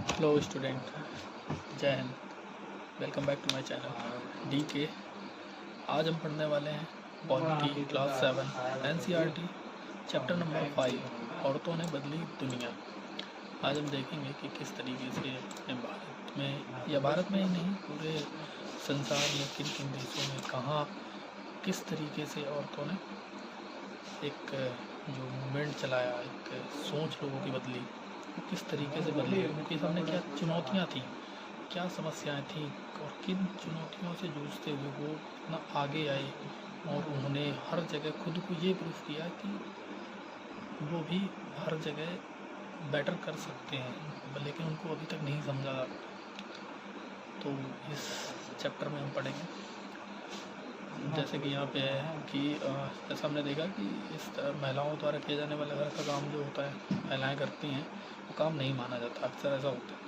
Hello student, जय Hind. Welcome back to my channel DK। आज हम पढ़ने वाले हैं polity class 7 NCERT chapter number 5 औरतों ने बदली दुनिया। आज हम देखेंगे कि किस तरीके से अपने भारत में या भारत में ही नहीं पूरे संसार में किन किन देशों में कहाँ किस तरीके से औरतों ने एक जो मूवमेंट चलाया, एक सोच लोगों की बदली, वो किस तरीके से बदली, उनके सामने क्या चुनौतियाँ थी, क्या समस्याएं थी और किन चुनौतियों से जूझते हुए वो इतना आगे आए और उन्होंने हर जगह खुद को ये प्रूफ किया कि वो भी हर जगह बेटर कर सकते हैं, लेकिन उनको अभी तक नहीं समझा। तो इस चैप्टर में हम पढ़ेंगे जैसे कि यहाँ पे है कि जैसा हमने देखा कि इस महिलाओं द्वारा किया जाने वाला घर का काम जो होता है, महिलाएं करती हैं, वो काम नहीं माना जाता। अक्सर ऐसा होता है,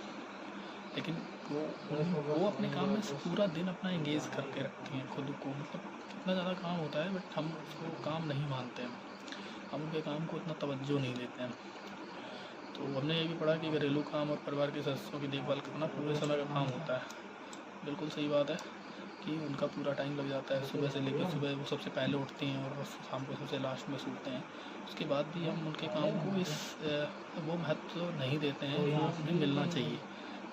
लेकिन वो अपने काम में पूरा दिन अपना एंगेज करके रखती हैं खुद को। मतलब कितना ज़्यादा काम होता है, बट हम उसको काम नहीं मानते हैं, हम उनके काम को इतना तवज्जो नहीं देते हैं। तो हमने ये भी पढ़ा कि घरेलू काम और परिवार के सदस्यों की देखभाल करना पूरे समय का काम होता है। बिल्कुल सही बात है कि उनका पूरा टाइम लग जाता है। सुबह से लेकर सुबह वो सबसे पहले उठती हैं और शाम को सबसे लास्ट में सोते हैं। उसके बाद भी हम उनके काम को वो महत्व नहीं देते हैं जो उन्हें मिलना चाहिए।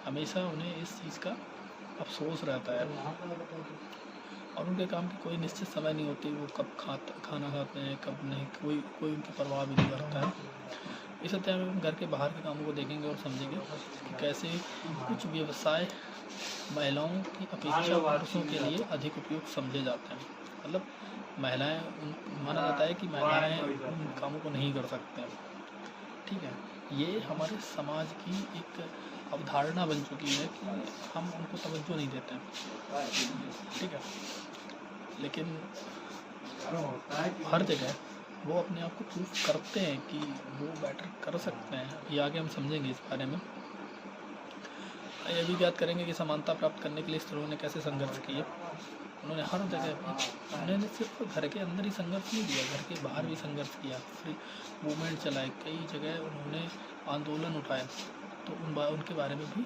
हमेशा उन्हें इस चीज़ का अफसोस रहता है और उनके काम की कोई निश्चित समय नहीं होती। वो कब खाना खाते हैं, कब नहीं, कोई उनकी परवाह भी नहीं करता है। इस अध्याय में हम घर के बाहर के कामों को देखेंगे और समझेंगे कि कैसे कुछ व्यवसाय महिलाओं की अपेक्षा पुरुषों के लिए अधिक उपयुक्त समझे जाते हैं। मतलब महिलाएं, माना जाता है कि महिलाएं उन कामों को नहीं कर सकते हैं। ठीक है, ये हमारे समाज की एक अवधारणा बन चुकी है कि हम उनको तवज्जो नहीं देते हैं। ठीक है, लेकिन हर जगह वो अपने आप को प्रूफ करते हैं कि वो बेटर कर सकते हैं। ये आगे हम समझेंगे इस बारे में। ये भी ज्ञात करेंगे कि समानता प्राप्त करने के लिए स्त्रियों ने कैसे संघर्ष किए। उन्होंने हर जगह, उन्होंने सिर्फ घर के अंदर ही संघर्ष नहीं किया, घर के बाहर भी संघर्ष किया, फ्री मूवमेंट चलाए, कई जगह उन्होंने आंदोलन उठाए। तो उनके बारे में भी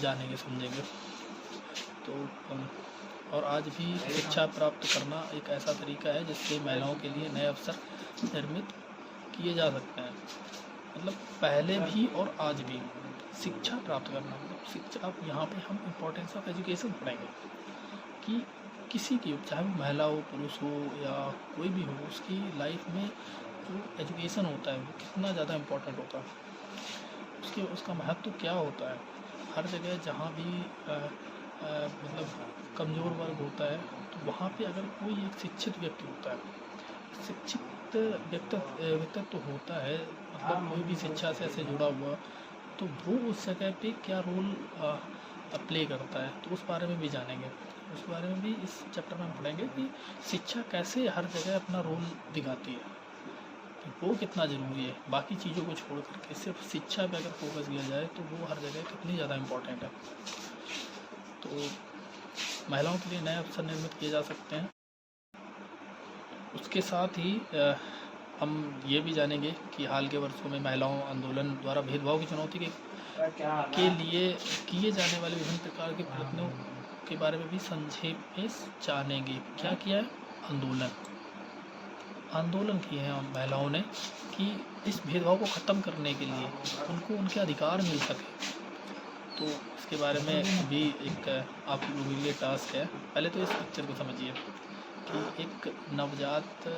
जानेंगे, समझेंगे। तो और आज भी शिक्षा प्राप्त करना एक ऐसा तरीका है जिससे महिलाओं के लिए नए अवसर निर्मित किए जा सकते हैं। मतलब पहले भी और आज भी शिक्षा प्राप्त करना, मतलब शिक्षा, अब यहाँ पे हम इम्पोर्टेंस ऑफ एजुकेशन पढ़ेंगे कि किसी की, चाहे वो महिला हो, पुरुष हो या कोई भी हो, उसकी लाइफ में जो एजुकेशन होता है वो कितना ज़्यादा इम्पोर्टेंट होता है, उसका महत्व क्या होता है। हर जगह जहाँ भी मतलब कमज़ोर वर्ग होता है, तो वहाँ पे अगर कोई एक शिक्षित व्यक्ति होता है, शिक्षित व्यक्तित्व होता है, मतलब कोई भी शिक्षा से ऐसे जुड़ा हुआ, तो वो उस जगह पे क्या रोल प्ले करता है, तो उस बारे में भी जानेंगे। उस बारे में भी इस चैप्टर में हम पढ़ेंगे कि शिक्षा कैसे हर जगह अपना रोल दिखाती है, कि वो कितना ज़रूरी है। बाकी चीज़ों को छोड़ करके सिर्फ शिक्षा पे अगर फोकस किया जाए तो वो हर जगह कितनी ज़्यादा इम्पोर्टेंट है। तो महिलाओं के लिए नए अवसर निर्मित किए जा सकते हैं। उसके साथ ही हम ये भी जानेंगे कि हाल के वर्षों में महिलाओं आंदोलन द्वारा भेदभाव की चुनौती के लिए किए जाने वाले विभिन्न प्रकार के प्रयत्नों के बारे में भी संक्षेप में जानेंगे। क्या किया है? आंदोलन किए हैं महिलाओं ने कि इस भेदभाव को ख़त्म करने के लिए उनको उनके अधिकार मिल सके। तो इसके बारे में भी एक आप लोगों के लिए टास्क है। पहले तो इस पिक्चर को समझिए कि एक नवजात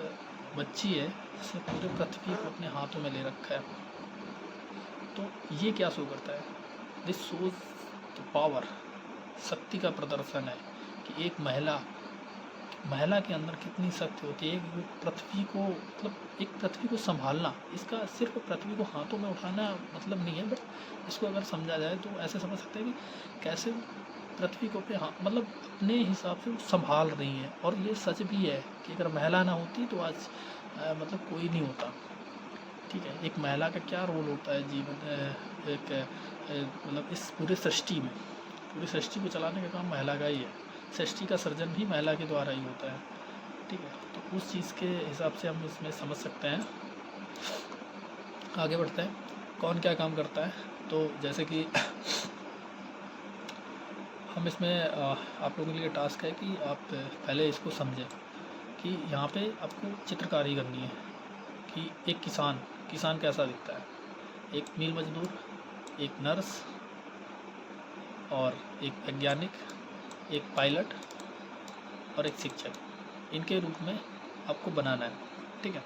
बच्ची है जिसने पूरे पृथ्वी को अपने हाथों में ले रखा है। तो ये क्या शो करता है? दिस शोज द पावर, शक्ति का प्रदर्शन है कि एक महिला के अंदर कितनी शक्ति होती है। एक पृथ्वी को, मतलब एक पृथ्वी को संभालना, इसका सिर्फ पृथ्वी को हाथों में उठाना मतलब नहीं है, बट इसको अगर समझा जाए तो ऐसे समझ सकते हैं कि कैसे पृथ्वी को मतलब अपने हिसाब से वो संभाल रही है। और ये सच भी है कि अगर महिला ना होती तो आज मतलब कोई नहीं होता। ठीक है, एक महिला का क्या रोल होता है जीवन, एक मतलब इस पूरे सृष्टि को चलाने का काम महिला का ही है। सृष्टि का सर्जन भी महिला के द्वारा ही होता है। ठीक है, तो उस चीज़ के हिसाब से हम इसमें समझ सकते हैं। आगे बढ़ते हैं। कौन क्या काम करता है। तो जैसे कि हम इसमें आप लोगों के लिए टास्क है कि आप पहले इसको समझें कि यहाँ पे आपको चित्रकारी करनी है कि एक किसान कैसा दिखता है, एक मील मजदूर, एक नर्स और एक वैज्ञानिक, एक पायलट और एक शिक्षक, इनके रूप में आपको बनाना है। ठीक है,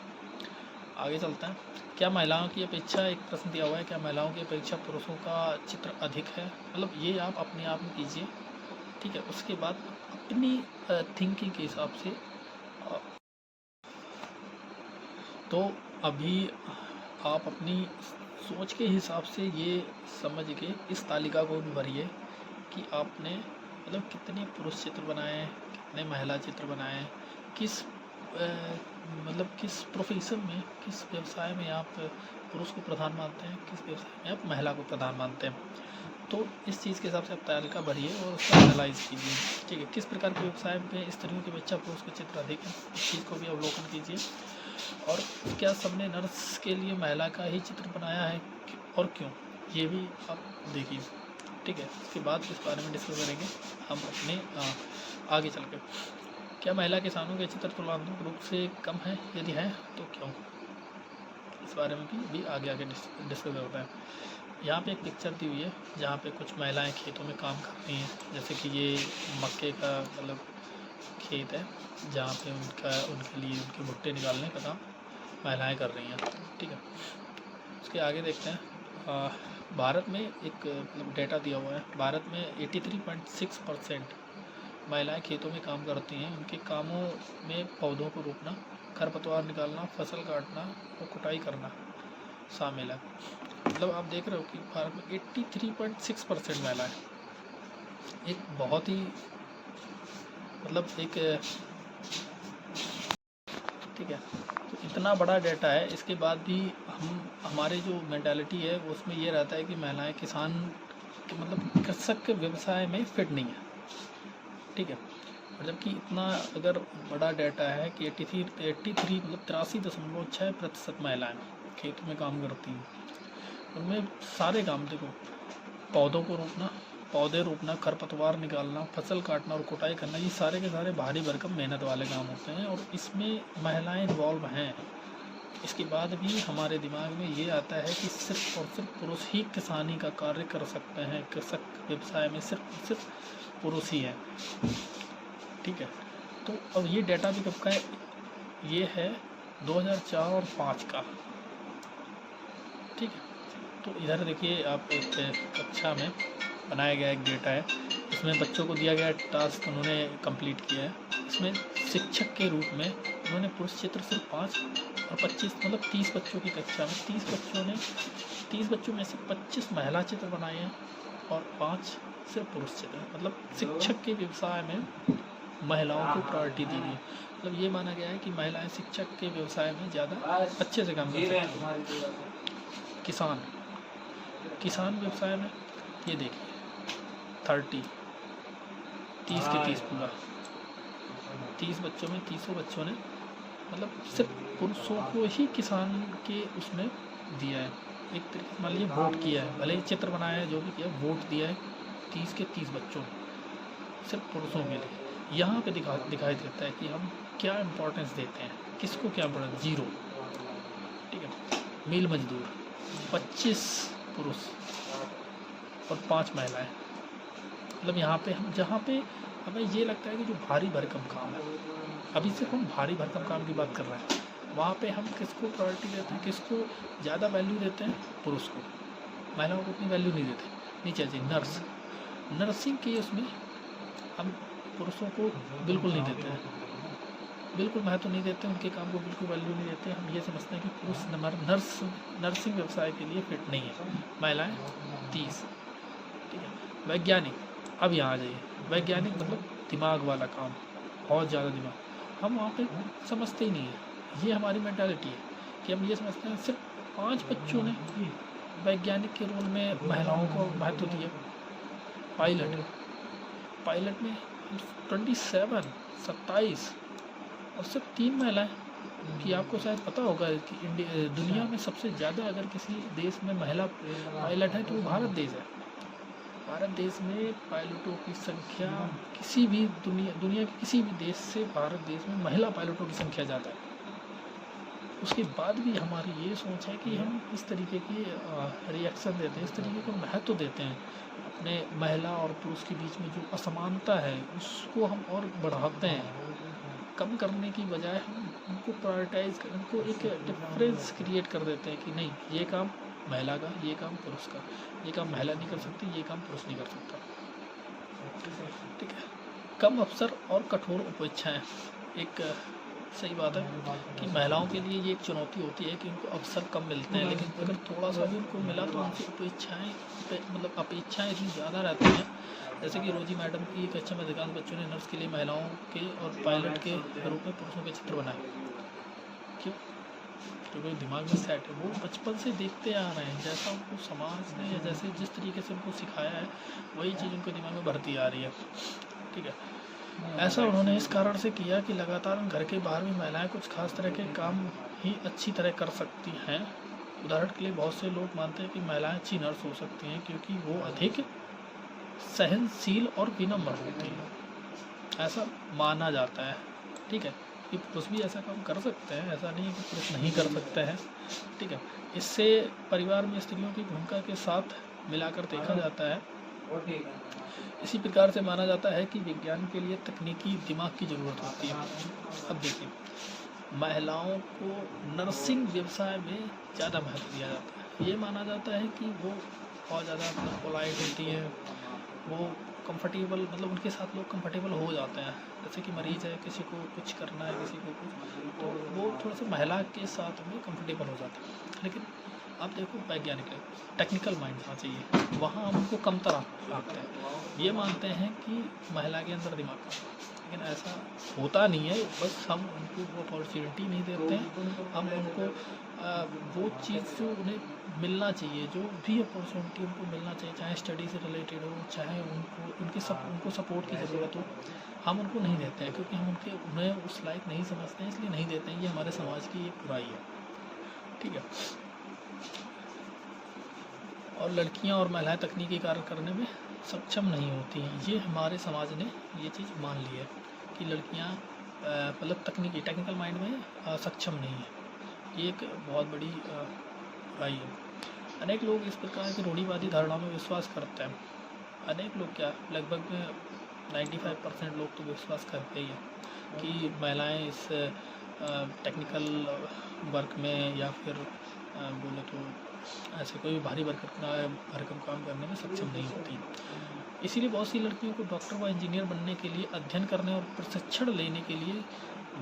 आगे चलते हैं। क्या महिलाओं की अपेक्षा, एक प्रश्न दिया हुआ है, क्या महिलाओं की अपेक्षा पुरुषों का चित्र अधिक है? मतलब ये आप अपने आप में कीजिए। ठीक है, उसके बाद अपनी थिंकिंग के हिसाब से तो अभी आप अपनी सोच के हिसाब से ये समझ के इस तालिका को भी भरिए कि आपने मतलब कितने पुरुष चित्र बनाए हैं, कितने महिला चित्र बनाए हैं, किस मतलब किस प्रोफेशन में, किस व्यवसाय में आप पुरुष को प्रधान मानते हैं, किस व्यवसाय में आप महिला को प्रधान मानते हैं। तो इस चीज़ के हिसाब से आप तालिका भरिए और उसका एनालाइज कीजिए। ठीक है, किस प्रकार के व्यवसाय में स्त्रियों की अपेक्षा पुरुष के चित्र अधिक है, इस चीज़ को भी अवलोकन कीजिए। और क्या सबने नर्स के लिए महिला का ही चित्र बनाया है और क्यों, ये भी आप देखिए। ठीक है, इसके बाद इस बारे में डिस्कस करेंगे हम अपने आगे चल के। क्या महिला किसानों के चित्र तुलनात्मक रूप से कम है, यदि है तो क्यों, इस बारे में भी आगे डिस्कस करते हैं। यहाँ पे एक पिक्चर दी हुई है जहाँ पे कुछ महिलाएं खेतों में काम कर रही हैं। जैसे कि ये मक्के का मतलब खेत है जहाँ पे उनके लिए उनके भुट्टे निकालने का काम महिलाएं कर रही हैं। ठीक है, उसके आगे देखते हैं। भारत में एक मतलब डेटा दिया हुआ है, भारत में 83.6% महिलाएं खेतों में काम करती हैं। उनके कामों में पौधों को रोपना, खरपतवार निकालना, फसल काटना और कुटाई करना शामिल है। मतलब आप देख रहे हो कि भारत में 83.6% महिलाएं, एक बहुत ही मतलब एक ठीक है, तो इतना बड़ा डाटा है। इसके बाद भी हमारे जो मेंटालिटी है उसमें ये रहता है कि महिलाएं किसान के मतलब कृषक के व्यवसाय में फिट नहीं है। ठीक है, और जबकि इतना अगर बड़ा डाटा है कि 83 मतलब 83.6% महिलाएं खेतों में काम करती हैं। उनमें सारे काम देखो, पौधे रोपना, खरपतवार निकालना, फसल काटना और कुटाई करना, ये सारे के सारे भारी भरकम मेहनत वाले काम होते हैं और इसमें महिलाएं इन्वॉल्व हैं। इसके बाद भी हमारे दिमाग में ये आता है कि सिर्फ और सिर्फ पुरुष ही किसानी का कार्य कर सकते हैं, कृषक व्यवसाय में सिर्फ पुरुष ही है। ठीक है, तो अब ये डाटा भी कब का है, ये है 2004 और 5 का। ठीक है, तो इधर देखिए आप एक कक्षा में बनाया गया एक डेटा है, इसमें बच्चों को दिया गया टास्क उन्होंने कंप्लीट किया है। इसमें शिक्षक के रूप में उन्होंने पुरुष चित्र सिर्फ 5 और 25 मतलब 30 बच्चों की कक्षा में 30 बच्चों में से 25 महिला चित्र बनाए हैं और 5 सिर्फ पुरुष चित्र। मतलब शिक्षक के व्यवसाय में महिलाओं को प्रायोरिटी दी गई। मतलब ये माना गया है कि महिलाएं शिक्षक के व्यवसाय में ज़्यादा अच्छे से काम कर सकती हैं। किसान व्यवसाय में ये देखिए 30 के 30 पूरा 30 बच्चों में 30 बच्चों ने मतलब सिर्फ पुरुषों को ही किसान के उसमें दिया है। एक तरीके से मान लीजिए वोट किया है, भले ही चित्र बनाया है, जो भी किया वोट दिया है 30 के 30 बच्चों सिर्फ पुरुषों के लिए। यहाँ पे दिखाई देता है कि हम क्या इम्पोर्टेंस देते हैं, किसको क्या इम्पोर्टेंस, 0। ठीक है, मील मजदूर 25 पुरुष और 5 महिलाएं। मतलब यहाँ पे हम जहाँ पे हमें ये लगता है कि जो भारी भरकम काम है, अभी सिर्फ हम भारी भरकम काम की बात कर रहे हैं, वहाँ पे हम किसको प्रायोरिटी देते हैं, किसको ज़्यादा वैल्यू देते हैं, पुरुष को। महिलाओं को उतनी वैल्यू नहीं देते। नीचे चाहिए नर्सिंग की, उसमें हम पुरुषों को बिल्कुल नहीं देते हैं, बिल्कुल महत्व नहीं देते, उनके काम को बिल्कुल वैल्यू नहीं देते। हम ये समझते हैं कि पुरुष नर्सिंग व्यवसाय के लिए फिट नहीं है। महिलाएं 30। ठीक है, वैज्ञानिक, अब यहाँ आ जाइए। वैज्ञानिक मतलब दिमाग वाला काम, बहुत ज़्यादा दिमाग, हम वहाँ पे समझते ही नहीं है। ये हमारी मेंटालिटी है कि हम ये समझते हैं सिर्फ 5 बच्चों ने वैज्ञानिक के रोल में महिलाओं को महत्व दिया। पायलट में 27 और सिर्फ 3 महिलाएं। कि आपको शायद पता होगा कि दुनिया में सबसे ज़्यादा अगर किसी देश में महिला पायलट है तो वो भारत देश है। भारत देश में पायलटों की संख्या किसी भी दुनिया के किसी भी देश से भारत देश में महिला पायलटों की संख्या ज़्यादा है। उसके बाद भी हमारी ये सोच है कि हम इस तरीके की रिएक्शन देते हैं, इस तरीके का महत्व देते हैं अपने महिला और पुरुष के बीच में जो असमानता है उसको हम और बढ़ाते हैं। कम करने की बजाय हम उनको प्रायोरिटाइज कर, उनको एक डिफरेंस क्रिएट कर देते हैं कि नहीं, ये काम महिला का, ये काम पुरुष का, ये काम महिला नहीं कर सकती, ये काम पुरुष नहीं कर सकता। ठीक है, कम अवसर और कठोर उपेक्षाएं। एक सही बात है कि महिलाओं के लिए ये एक चुनौती होती है कि उनको अवसर कम मिलते हैं, लेकिन अगर थोड़ा सा भी उनको मिला तो उनकी अपेक्षाएं इतनी ज़्यादा रहती हैं। जैसे कि रोजी मैडम की कक्षा में अधिकांश बच्चों ने नर्स के लिए महिलाओं के और पायलट के रूप में पुरुषों के चित्र बनाए। क्यों? क्योंकि दिमाग में सेट है, वो बचपन से देखते आ रहे हैं, जैसा उनको समाज ने या जैसे जिस तरीके से उनको सिखाया है वही चीज़ उनके दिमाग में बढ़ती आ रही है। ठीक है, ऐसा उन्होंने इस कारण से किया कि लगातार घर के बाहर भी महिलाएं कुछ खास तरह के काम ही अच्छी तरह कर सकती हैं। उदाहरण के लिए बहुत से लोग मानते हैं कि महिलाएं अच्छी नर्स हो सकती हैं क्योंकि वो अधिक सहनशील और विनम्र होती हैं, ऐसा माना जाता है। ठीक है, कि पुरुष भी ऐसा काम कर सकते हैं, ऐसा नहीं है कि पुरुष नहीं कर सकते हैं। ठीक है, इससे परिवार में स्त्रियों की भूमिका के साथ मिलाकर देखा जाता है। इसी प्रकार से माना जाता है कि विज्ञान के लिए तकनीकी दिमाग की ज़रूरत होती है। अब देखिए, महिलाओं को नर्सिंग व्यवसाय में ज़्यादा महत्व दिया जाता है। ये माना जाता है कि वो बहुत ज़्यादा पोलाइट होती हैं, वो कंफर्टेबल, मतलब उनके साथ लोग कंफर्टेबल हो जाते हैं। जैसे कि मरीज़ है, किसी को कुछ करना है, किसी को कुछ, तो वो थोड़ा सा महिला के साथ में कंफर्टेबल हो जाते हैं। लेकिन आप देखो, वैज्ञानिक टेक्निकल माइंड होना चाहिए, वहाँ हम उनको कम तरह आते हैं। ये मानते हैं कि महिला के अंदर दिमाग का, लेकिन ऐसा होता नहीं है। बस हम उनको वो अपॉर्चुनिटी नहीं देते हैं। हम उनको वो चीज़ जो उन्हें मिलना चाहिए, जो भी अपॉर्चुनिटी उनको मिलना चाहिए, चाहे स्टडी से रिलेटेड हो, चाहे उनको सपोर्ट की ज़रूरत हो, हम उनको नहीं देते हैं क्योंकि हम उन्हें उस लायक नहीं समझते हैं, इसलिए नहीं देते हैं। ये हमारे समाज की एक बुराई है। ठीक है, और लड़कियां और महिलाएं तकनीकी कार्य करने में सक्षम नहीं होती हैं। ये हमारे समाज ने ये चीज़ मान ली है कि लड़कियां मतलब टेक्निकल माइंड में सक्षम नहीं है। ये एक बहुत बड़ी बुराई है। अनेक लोग इस प्रकार की रूढ़िवादी धारणाओं में विश्वास करते हैं। अनेक लोग क्या, लगभग 95% लोग तो विश्वास करते ही हैं कि महिलाएं इस टेक्निकल वर्क में या फिर बोले तो ऐसे कोई भी भारी भरकम काम करने में सक्षम नहीं होती। इसीलिए बहुत सी लड़कियों को डॉक्टर व इंजीनियर बनने के लिए अध्ययन करने और प्रशिक्षण लेने के लिए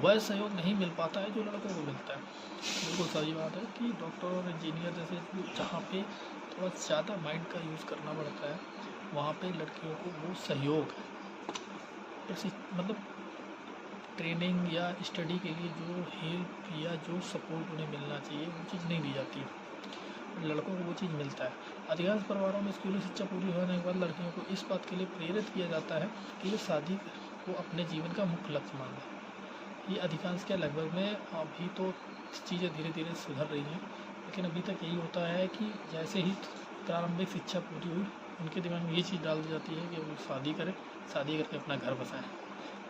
वह सहयोग नहीं मिल पाता है जो लड़कों को मिलता है। बिल्कुल सही बात है कि डॉक्टर और इंजीनियर जैसे जहाँ पे थोड़ा ज़्यादा माइंड का यूज़ करना पड़ता है, वहाँ पे लड़कियों को वो सहयोग, मतलब ट्रेनिंग या स्टडी के लिए जो हेल्प या जो सपोर्ट उन्हें मिलना चाहिए, वो चीज़ नहीं दी जाती है। लड़कों को वो चीज़ मिलता है। अधिकांश परिवारों में स्कूली शिक्षा पूरी होने के बाद लड़कियों को इस बात के लिए प्रेरित किया जाता है कि वे शादी को अपने जीवन का मुख्य लक्ष्य माने। ये अधिकांश क्या, लगभग में अभी तो चीज़ें धीरे धीरे सुधर रही हैं, लेकिन अभी तक यही होता है कि जैसे ही प्रारंभिक शिक्षा पूरी हुई, उनके दिमाग में ये चीज़ डाल दी जाती है कि वो शादी करें, शादी करके अपना घर बसाएं।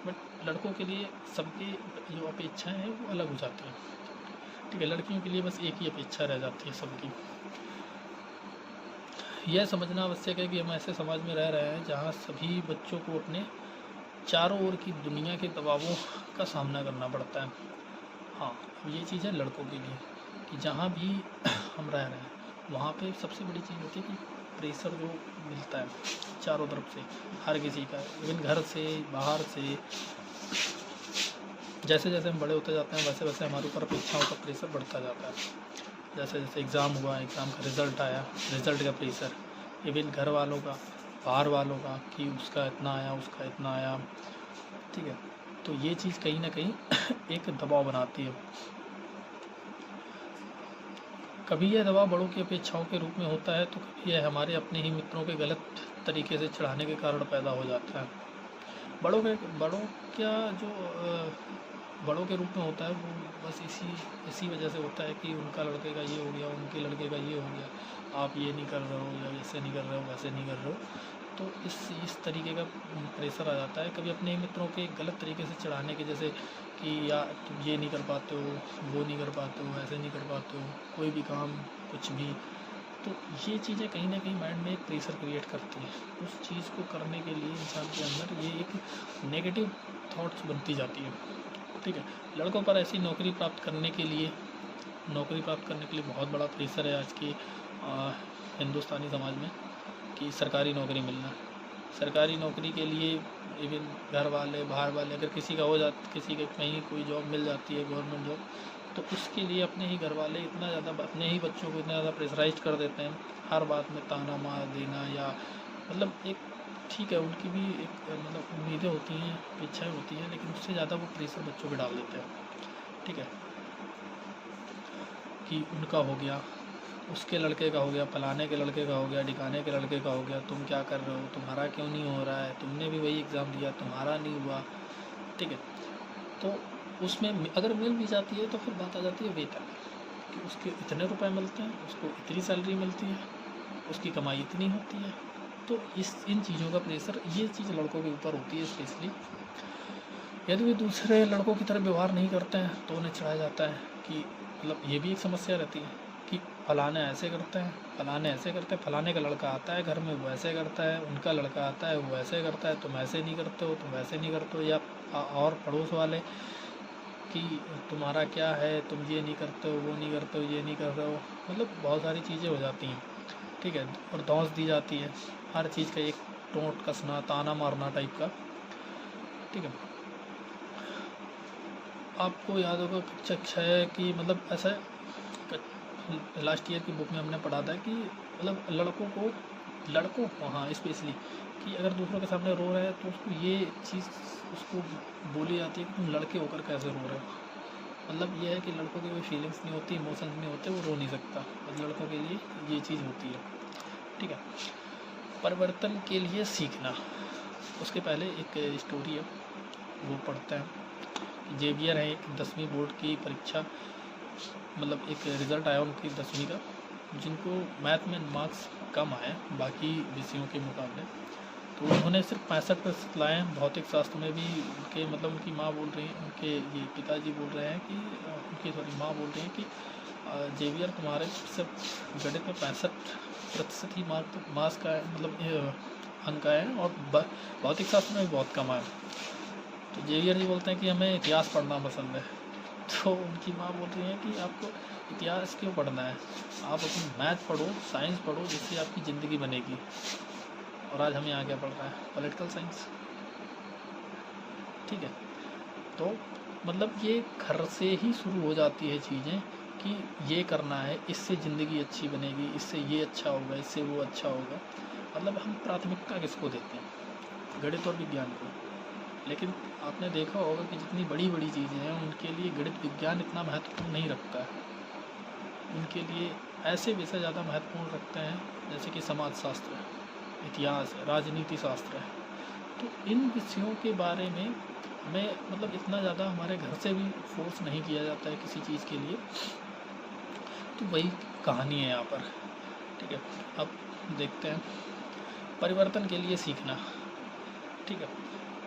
बट लड़कों के लिए सबकी जो अपेक्षाएं हैं वो अलग हो जाती हैं। ठीक है, लड़कियों के लिए बस एक ही अपेक्षा रह जाती है सबकी। यह समझना आवश्यक है कि हम ऐसे समाज में रह रहे हैं जहाँ सभी बच्चों को अपने चारों ओर की दुनिया के दबावों का सामना करना पड़ता है। हाँ, ये चीज़ है लड़कों के लिए कि जहाँ भी हम रह रहे हैं वहाँ पे सबसे बड़ी चीज़ होती है कि प्रेशर जो मिलता है चारों तरफ से, हर किसी का, इवन घर से, बाहर से। जैसे जैसे हम बड़े होते जाते हैं वैसे वैसे हमारे ऊपर अपेक्षाओं का प्रेशर बढ़ता जाता है। जैसे जैसे एग्ज़ाम हुआ, एग्ज़ाम का रिज़ल्ट आया, रिज़ल्ट का प्रेशर, इवन घर वालों का, बाहर वालों का कि उसका इतना आया, उसका इतना आया। ठीक है, तो ये चीज़ कहीं ना कहीं एक दबाव बनाती है। कभी यह दबाव बड़ों की अपेक्षाओं के रूप में होता है, तो कभी यह हमारे अपने ही मित्रों के गलत तरीके से चढ़ाने के कारण पैदा हो जाता है। बड़ों क्या जो बड़ों के रूप में होता है वो बस इसी वजह से होता है कि उनका लड़के का ये हो गया, उनके लड़के का ये हो गया, आप ये नहीं कर रहे हो, या ऐसे नहीं कर रहे हो, वैसे नहीं कर रहे हो। तो इस तरीके का प्रेशर आ जाता है। कभी अपने मित्रों के गलत तरीके से चढ़ाने के, जैसे कि या तुम ये नहीं कर पाते हो, वो नहीं कर पाते हो, ऐसे नहीं कर पाते हो, कोई भी काम, कुछ भी। तो ये चीज़ें कहीं ना कहीं माइंड में एक प्रेशर क्रिएट करती हैं। उस चीज़ को करने के लिए इंसान के अंदर ये एक नेगेटिव थॉट्स बनती जाती है। ठीक है, लड़कों पर ऐसी नौकरी प्राप्त करने के लिए बहुत बड़ा प्रेशर है आज के हिंदुस्तानी समाज में कि सरकारी नौकरी मिलना। सरकारी नौकरी के लिए इवन घर वाले, बाहर वाले, अगर किसी के कहीं कोई जॉब मिल जाती है, गवर्नमेंट जॉब, तो उसके लिए अपने ही घर वाले इतना ज़्यादा, अपने ही बच्चों को इतना ज़्यादा प्रेशराइज कर देते हैं। हर बात में ताना मार देना, या मतलब एक ठीक है उनकी भी एक मतलब उम्मीदें होती हैं, इच्छाएँ होती हैं, लेकिन उससे ज़्यादा वो प्रेशर बच्चों पे डाल देते हैं। ठीक है, कि उनका हो गया, उसके लड़के का हो गया, फलाने के लड़के का हो गया, ढिकाने के लड़के का हो गया, तुम क्या कर रहे हो, तुम्हारा क्यों नहीं हो रहा है, तुमने भी वही एग्ज़ाम दिया, तुम्हारा नहीं हुआ। ठीक है, तो उसमें अगर मिल भी जाती है तो फिर बात आ जाती है वेतन कि उसके इतने रुपए मिलते हैं, उसको इतनी सैलरी मिलती है, उसकी कमाई इतनी होती है। तो इन चीज़ों का प्रेशर, ये चीज़ लड़कों के ऊपर होती है स्पेशली। यदि वे दूसरे लड़कों की तरह व्यवहार नहीं करते हैं तो उन्हें चढ़ाया जाता है कि मतलब ये भी एक समस्या रहती है कि फलाने ऐसे करते हैं, फलाने ऐसे करते हैं, फलाने का लड़का आता है घर में वो ऐसे करता है, उनका लड़का आता है वो ऐसे करता है, तुम ऐसे नहीं करते हो, तुम वैसे नहीं करते हो। या और पड़ोस वाले कि तुम्हारा क्या है, तुम ये नहीं करते हो, वो नहीं करते हो, ये नहीं कर रहे हो, मतलब बहुत सारी चीज़ें हो जाती हैं। ठीक है, और धौंस दी जाती है हर चीज़ का, एक टोंट कसना, ताना मारना टाइप का। ठीक है, आपको याद होगा कक्षा 6 की मतलब ऐसा लास्ट ईयर की बुक में हमने पढ़ा था कि मतलब लड़कों को हाँ स्पेशली, कि अगर दूसरों के सामने रो रहे हैं तो उसको ये चीज़ उसको बोली जाती है कि तुम लड़के होकर कैसे रो रहे हो। मतलब ये है कि लड़कों की कोई फीलिंग्स नहीं होती, इमोशंस नहीं होते, वो रो नहीं सकता, और लड़कों के लिए ये चीज़ होती है। ठीक है, परिवर्तन के लिए सीखना। उसके पहले एक स्टोरी है, वो पढ़ते हैं। जेवियर है, एक 10वीं बोर्ड की परीक्षा, मतलब एक रिज़ल्ट आया उनकी 10वीं का, जिनको मैथ में मार्क्स कम आए बाकी विषयों के मुकाबले। तो उन्होंने सिर्फ 65% लाए हैं। भौतिक शास्त्र में भी उनके मतलब उनकी माँ बोल रही हैं, उनके ये पिताजी बोल रहे हैं कि उनकी माँ बोल रही हैं कि जेवियर तुम्हारे सिर्फ गणित में 65% ही मार्क्स का है, मतलब अंक आए हैं, और भौतिक शास्त्र में भी बहुत कम आए। तो जेवियर जी बोलते हैं कि हमें इतिहास पढ़ना पसंद है। तो उनकी माँ बोल रही है कि आपको इतिहास क्यों पढ़ना है, आप अपनी मैथ पढ़ो, साइंस पढ़ो, जिससे आपकी ज़िंदगी बनेगी। और आज हमें यहाँ क्या पढ़ रहा है, पॉलिटिकल साइंस। ठीक है, तो मतलब ये घर से ही शुरू हो जाती है चीज़ें कि ये करना है, इससे ज़िंदगी अच्छी बनेगी, इससे ये अच्छा होगा, इससे वो अच्छा होगा। मतलब हम प्राथमिकता किसको देते हैं, गणित और विज्ञान को। लेकिन आपने देखा होगा कि जितनी बड़ी बड़ी चीज़ें हैं उनके लिए गणित विज्ञान इतना महत्वपूर्ण नहीं रखता है। उनके लिए ऐसे विषय ज़्यादा महत्वपूर्ण रखते हैं जैसे कि समाजशास्त्र है, इतिहास है, राजनीति शास्त्र है। तो इन विषयों के बारे में हमें मतलब इतना ज़्यादा हमारे घर से भी फोर्स नहीं किया जाता है किसी चीज़ के लिए। तो वही कहानी है यहाँ पर। ठीक है, अब देखते हैं परिवर्तन के लिए सीखना। ठीक है,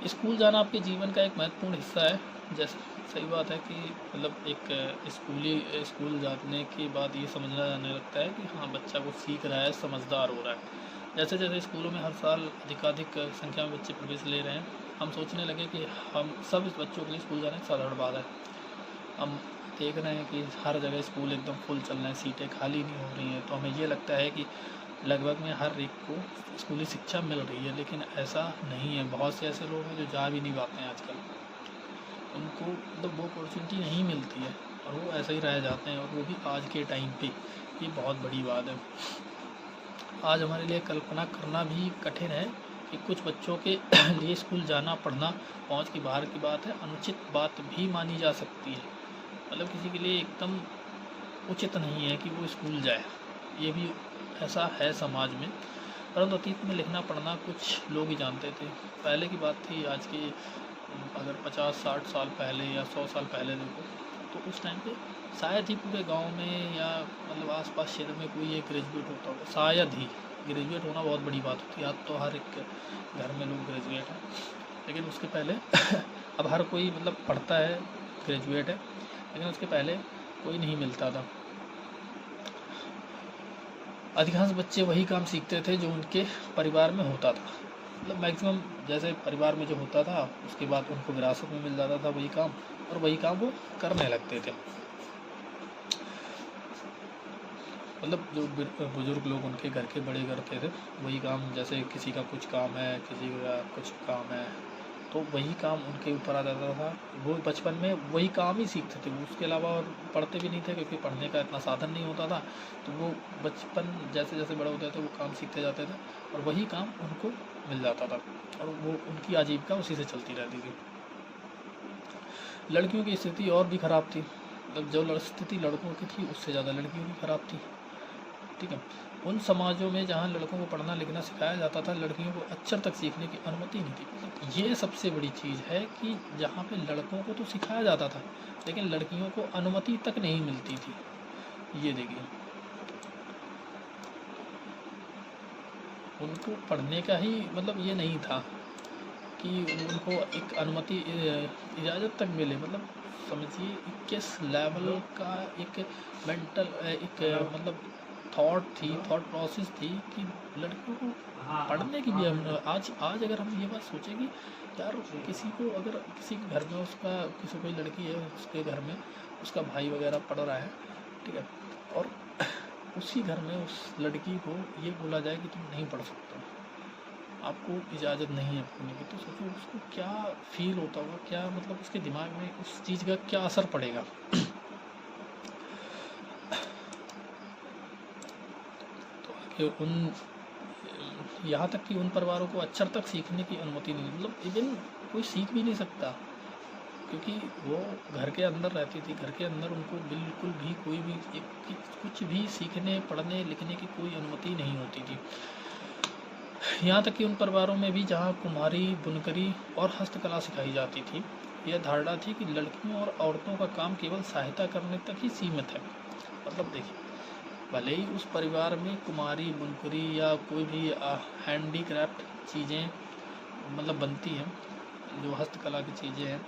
स्कूल जाना आपके जीवन का एक महत्वपूर्ण हिस्सा है। जैसे सही बात है कि मतलब एक स्कूल जाने के बाद ये समझना जाने लगता है कि हाँ बच्चा कुछ सीख रहा है, समझदार हो रहा है। जैसे जैसे स्कूलों में हर साल अधिकाधिक संख्या में बच्चे प्रवेश ले रहे हैं, हम सोचने लगे कि हम सब इस बच्चों के लिए स्कूल जाना एक साधारण बात है। हम देख रहे हैं कि हर जगह स्कूल एकदम फुल चल रहे हैं, सीटें खाली नहीं हो रही हैं, तो हमें ये लगता है कि लगभग में हर एक को स्कूली शिक्षा मिल रही है। लेकिन ऐसा नहीं है। बहुत से ऐसे लोग हैं जो जा भी नहीं पाते हैं आजकल, उनको मतलब वो अपॉर्चुनिटी नहीं मिलती है और वो ऐसे ही रह जाते हैं, और वो भी आज के टाइम पे। ये बहुत बड़ी बात है। आज हमारे लिए कल्पना करना भी कठिन है कि कुछ बच्चों के लिए स्कूल जाना पढ़ना पहुंच की बाहर की बात है, अनुचित बात भी मानी जा सकती है। मतलब किसी के लिए एकदम उचित नहीं है कि वो स्कूल जाए, ये भी ऐसा है समाज में। परंतु अतीत में लिखना पढ़ना कुछ लोग ही जानते थे। पहले की बात थी, आज की अगर 50-60 साल पहले या 100 साल पहले देखो तो उस टाइम पे शायद ही पूरे गांव में या मतलब आसपास क्षेत्र में कोई एक ग्रेजुएट होता होगा, शायद ही। ग्रेजुएट होना बहुत बड़ी बात होती है, आज तो हर एक घर में लोग ग्रेजुएट हैं, लेकिन उसके पहले अब हर कोई मतलब पढ़ता है, ग्रेजुएट है, लेकिन उसके पहले कोई नहीं मिलता था। अधिकांश बच्चे वही काम सीखते थे जो उनके परिवार में होता था, मतलब मैक्सिमम जैसे परिवार में जो होता था उसके बाद उनको विरासत में मिल जाता था वही काम, और वही काम वो करने लगते थे। मतलब जो बुजुर्ग लोग उनके घर के बड़े करते थे वही काम, जैसे किसी का कुछ काम है, किसी का कुछ काम है, तो वही काम उनके ऊपर आ जाता था। वो बचपन में वही काम ही सीखते थे, उसके अलावा और पढ़ते भी नहीं थे, क्योंकि पढ़ने का इतना साधन नहीं होता था। तो वो बचपन जैसे जैसे बड़े होते थे वो काम सीखते जाते थे, और वही काम उनको मिल जाता था, और वो उनकी आजीविका उसी से चलती रहती थी। लड़कियों की स्थिति और भी ख़राब थी, मतलब जो स्थिति लड़कों की थी उससे ज़्यादा लड़कियों की ख़राब थी। ठीक है, उन समाजों में जहाँ लड़कों को पढ़ना लिखना सिखाया जाता था, लड़कियों को अक्षर तक सीखने की अनुमति नहीं थी। मतलब ये सबसे बड़ी चीज़ है कि जहाँ पे लड़कों को तो सिखाया जाता था, लेकिन लड़कियों को अनुमति तक नहीं मिलती थी। ये देखिए, उनको पढ़ने का ही मतलब ये नहीं था कि उनको एक अनुमति इजाज़त तक मिले। मतलब समझिए किस लेवल का एक मेंटल एक मतलब थॉट प्रोसेस थी कि लड़कियों को पढ़ने की भी आज अगर हम ये बात सोचें कि यार किसी को अगर किसी के घर में उसका किसी कोई लड़की है, उसके घर में उसका भाई वगैरह पढ़ रहा है, ठीक है, और उसी घर में उस लड़की को ये बोला जाए कि तुम नहीं पढ़ सकते, आपको इजाज़त नहीं है पढ़ने की, तो सोचो उसको क्या फील होता होगा, क्या मतलब उसके दिमाग में उस चीज़ का क्या असर पड़ेगा। तो आगे उन यहाँ तक कि उन परिवारों को अक्षर तक सीखने की अनुमति नहीं, मतलब इवन कोई सीख भी नहीं सकता, क्योंकि वो घर के अंदर रहती थी। घर के अंदर उनको बिल्कुल भी कोई भी कुछ भी सीखने पढ़ने लिखने की कोई अनुमति नहीं होती थी। यहाँ तक कि उन परिवारों में भी जहाँ कुम्हारी, बुनकरी और हस्तकला सिखाई जाती थी, यह धारणा थी कि लड़कियों और औरतों का काम केवल सहायता करने तक ही सीमित है। मतलब देखिए, भले ही उस परिवार में कुम्हारी, बुनकरी या कोई भी हैंडीक्राफ्ट चीज़ें मतलब बनती हैं, जो हस्तकला की चीज़ें हैं,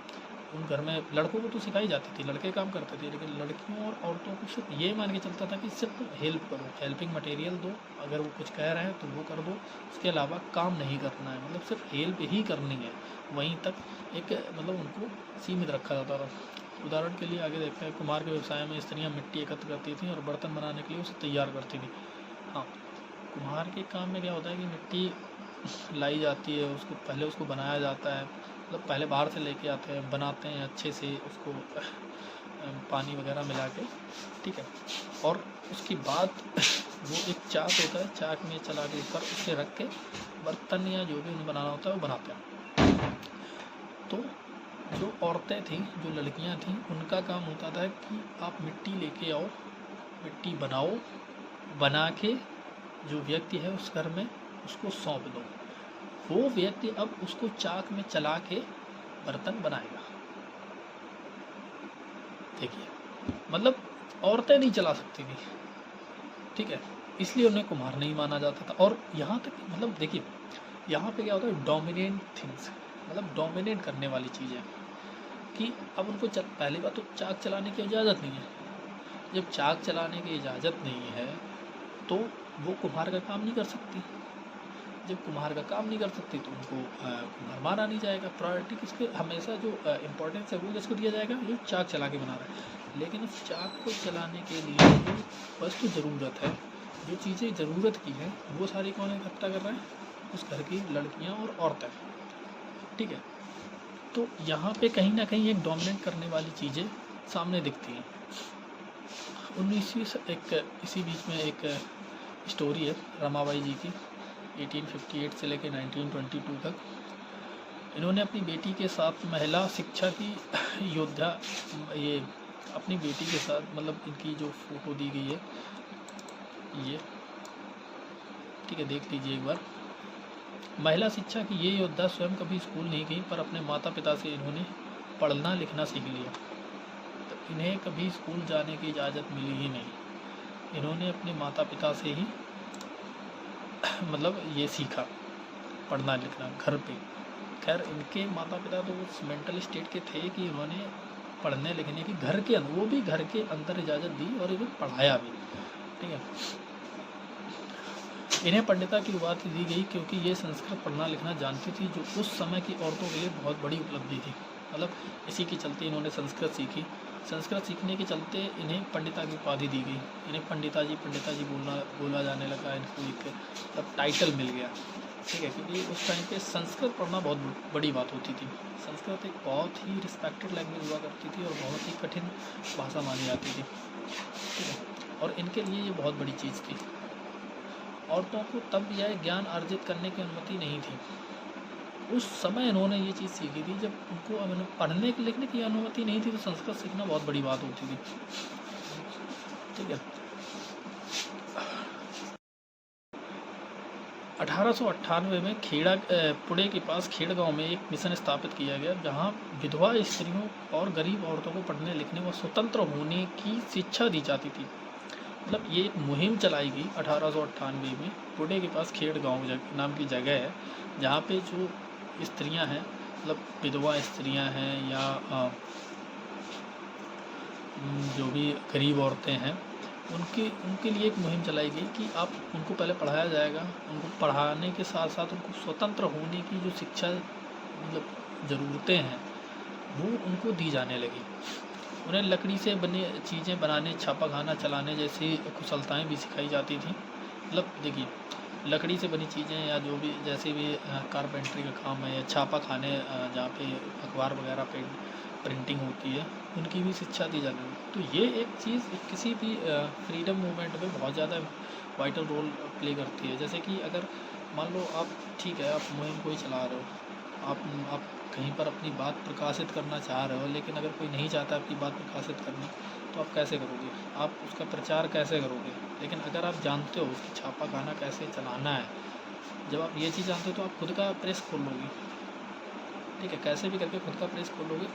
उन घर में लड़कों को तो सिखाई जाती थी, लड़के काम करते थे, लेकिन लड़कियों और औरतों को सिर्फ ये मान के चलता था कि सिर्फ हेल्प करो, हेल्पिंग मटेरियल दो, अगर वो कुछ कह रहे हैं तो वो कर दो, उसके अलावा काम नहीं करना है, मतलब सिर्फ हेल्प ही करनी है। वहीं तक एक मतलब उनको सीमित रखा जाता था। उदाहरण के लिए आगे देखते हैं, कुम्हार के व्यवसाय में स्त्रियाँ मिट्टी एकत्र करती थी और बर्तन बनाने के लिए उसे तैयार करती थी। हाँ, कुम्हार के काम में क्या होता है कि मिट्टी लाई जाती है, उसको पहले उसको बनाया जाता है, मतलब पहले बाहर से लेके आते हैं, बनाते हैं अच्छे से उसको पानी वगैरह मिला के, ठीक है, और उसके बाद वो एक चाक होता है, चाक में चला के ऊपर उसे रख के बर्तन या जो भी उन्हें बनाना होता है वो बनाते हैं। तो जो औरतें थीं, जो लड़कियां थीं, उनका काम होता था कि आप मिट्टी लेके आओ, मिट्टी बनाओ, बना के जो व्यक्ति है उस घर में उसको सौंप दो, वो व्यक्ति अब उसको चाक में चला के बर्तन बनाएगा। देखिए, मतलब औरतें नहीं चला सकती थी, ठीक है, इसलिए उन्हें कुम्हार नहीं माना जाता था। और यहाँ तक मतलब देखिए, यहाँ पे क्या होता है, डोमिनेंट थिंग्स, मतलब डोमिनेट करने वाली चीज़ें, कि अब उनको पहली बात तो चाक चलाने की इजाज़त नहीं है। जब चाक चलाने की इजाज़त नहीं है तो वो कुम्हार का काम नहीं कर सकती। जब कुम्हार का काम नहीं कर सकती तो उनको कुम्हार माना नहीं जाएगा। प्रायोरिटी किसके, हमेशा जो इम्पोर्टेंस है वो किसको दिया जाएगा, जो चाक चला के बना रहा है। लेकिन उस चाक को चलाने के लिए जो वस्तु ज़रूरत है, जो चीज़ें ज़रूरत की हैं, वो सारी कौन इकट्ठा कर रहे हैं, उस घर की लड़कियाँ और औरतें, ठीक है। तो यहाँ पे कहीं ना कहीं एक डोमिनेट करने वाली चीज़ें सामने दिखती हैं। 19 इसी बीच में एक स्टोरी है रमाबाई जी की, 1858 से लेकर 1922 तक। इन्होंने अपनी बेटी के साथ महिला शिक्षा की योद्धा, ये अपनी बेटी के साथ, मतलब इनकी जो फोटो दी गई है ये, ठीक है, देख लीजिए एक बार। महिला शिक्षा की ये योद्धा स्वयं कभी स्कूल नहीं गई, पर अपने माता पिता से इन्होंने पढ़ना लिखना सीख लिया। तो इन्हें कभी स्कूल जाने की इजाज़त मिली ही नहीं, इन्होंने अपने माता पिता से ही मतलब ये सीखा पढ़ना लिखना घर पे। खैर इनके माता पिता तो उस मेंटल स्टेट के थे कि उन्होंने पढ़ने लिखने की घर के अंदर, वो भी घर के अंदर इजाज़त दी और इन्हें पढ़ाया भी। ठीक है, इन्हें पंडिता की उपाधि दी गई क्योंकि ये संस्कृत पढ़ना लिखना जानती थी, जो उस समय की औरतों के लिए बहुत बड़ी उपलब्धि थी। मतलब इसी के चलते इन्होंने संस्कृत सीखी। संस्कृत सीखने के चलते इन्हें पंडिता की उपाधि दी गई। इन्हें पंडिता जी बोला जाने लगा। इनको एक मतलब टाइटल मिल गया। ठीक है, क्योंकि उस टाइम पे संस्कृत पढ़ना बहुत बड़ी बात होती थी। संस्कृत एक बहुत ही रिस्पेक्टेड लैंग्वेज हुआ करती थी और बहुत ही कठिन भाषा मानी जाती थी। ठीक है, और इनके लिए ये बहुत बड़ी चीज़ थी। औरतों को तब यह ज्ञान अर्जित करने की अनुमति नहीं थी। उस समय इन्होंने ये चीज़ सीखी थी, जब उनको पढ़ने लिखने की अनुमति नहीं थी तो संस्कृत सीखना बहुत बड़ी बात होती थी। ठीक है, 1898 में पुणे के पास खेड़ गांव में एक मिशन स्थापित किया गया, जहां विधवा स्त्रियों और गरीब औरतों को पढ़ने लिखने व स्वतंत्र होने की शिक्षा दी जाती थी। मतलब ये एक मुहिम चलाई गई 1898 में। पुणे के पास खेड़ गांव नाम की जगह है, जहाँ पे जो स्त्रियां हैं, मतलब विधवा स्त्रियां हैं या जो भी गरीब औरतें हैं, उनके लिए एक मुहिम चलाई गई कि आप उनको पहले पढ़ाया जाएगा। उनको पढ़ाने के साथ साथ उनको स्वतंत्र होने की जो शिक्षा मतलब ज़रूरतें हैं वो उनको दी जाने लगी। उन्हें लकड़ी से बने चीज़ें बनाने, छापा खाना चलाने जैसी कुशलताएं भी सिखाई जाती थी। मतलब देखिए, लकड़ी से बनी चीज़ें या जो भी जैसे भी कारपेंट्री का काम है या छापा खाने जहाँ पे अखबार वगैरह पे प्रिंटिंग होती है, उनकी भी शिक्षा दी जाती है। तो ये एक चीज़ किसी भी फ्रीडम मूवमेंट में बहुत ज़्यादा वाइटल रोल प्ले करती है। जैसे कि अगर मान लो आप, ठीक है, आप मुहिम कोई चला रहे हो, आप कहीं पर अपनी बात प्रकाशित करना चाह रहे हो, लेकिन अगर कोई नहीं चाहता आपकी बात प्रकाशित करनी, तो आप कैसे करोगे? आप उसका प्रचार कैसे करोगे? लेकिन अगर आप जानते हो उसकी छापा खाना कैसे चलाना है, जब आप ये चीज़ जानते हो तो आप खुद का प्रेस खोल लोगे। ठीक है, कैसे भी करके खुद का प्रेस खोल लोगे,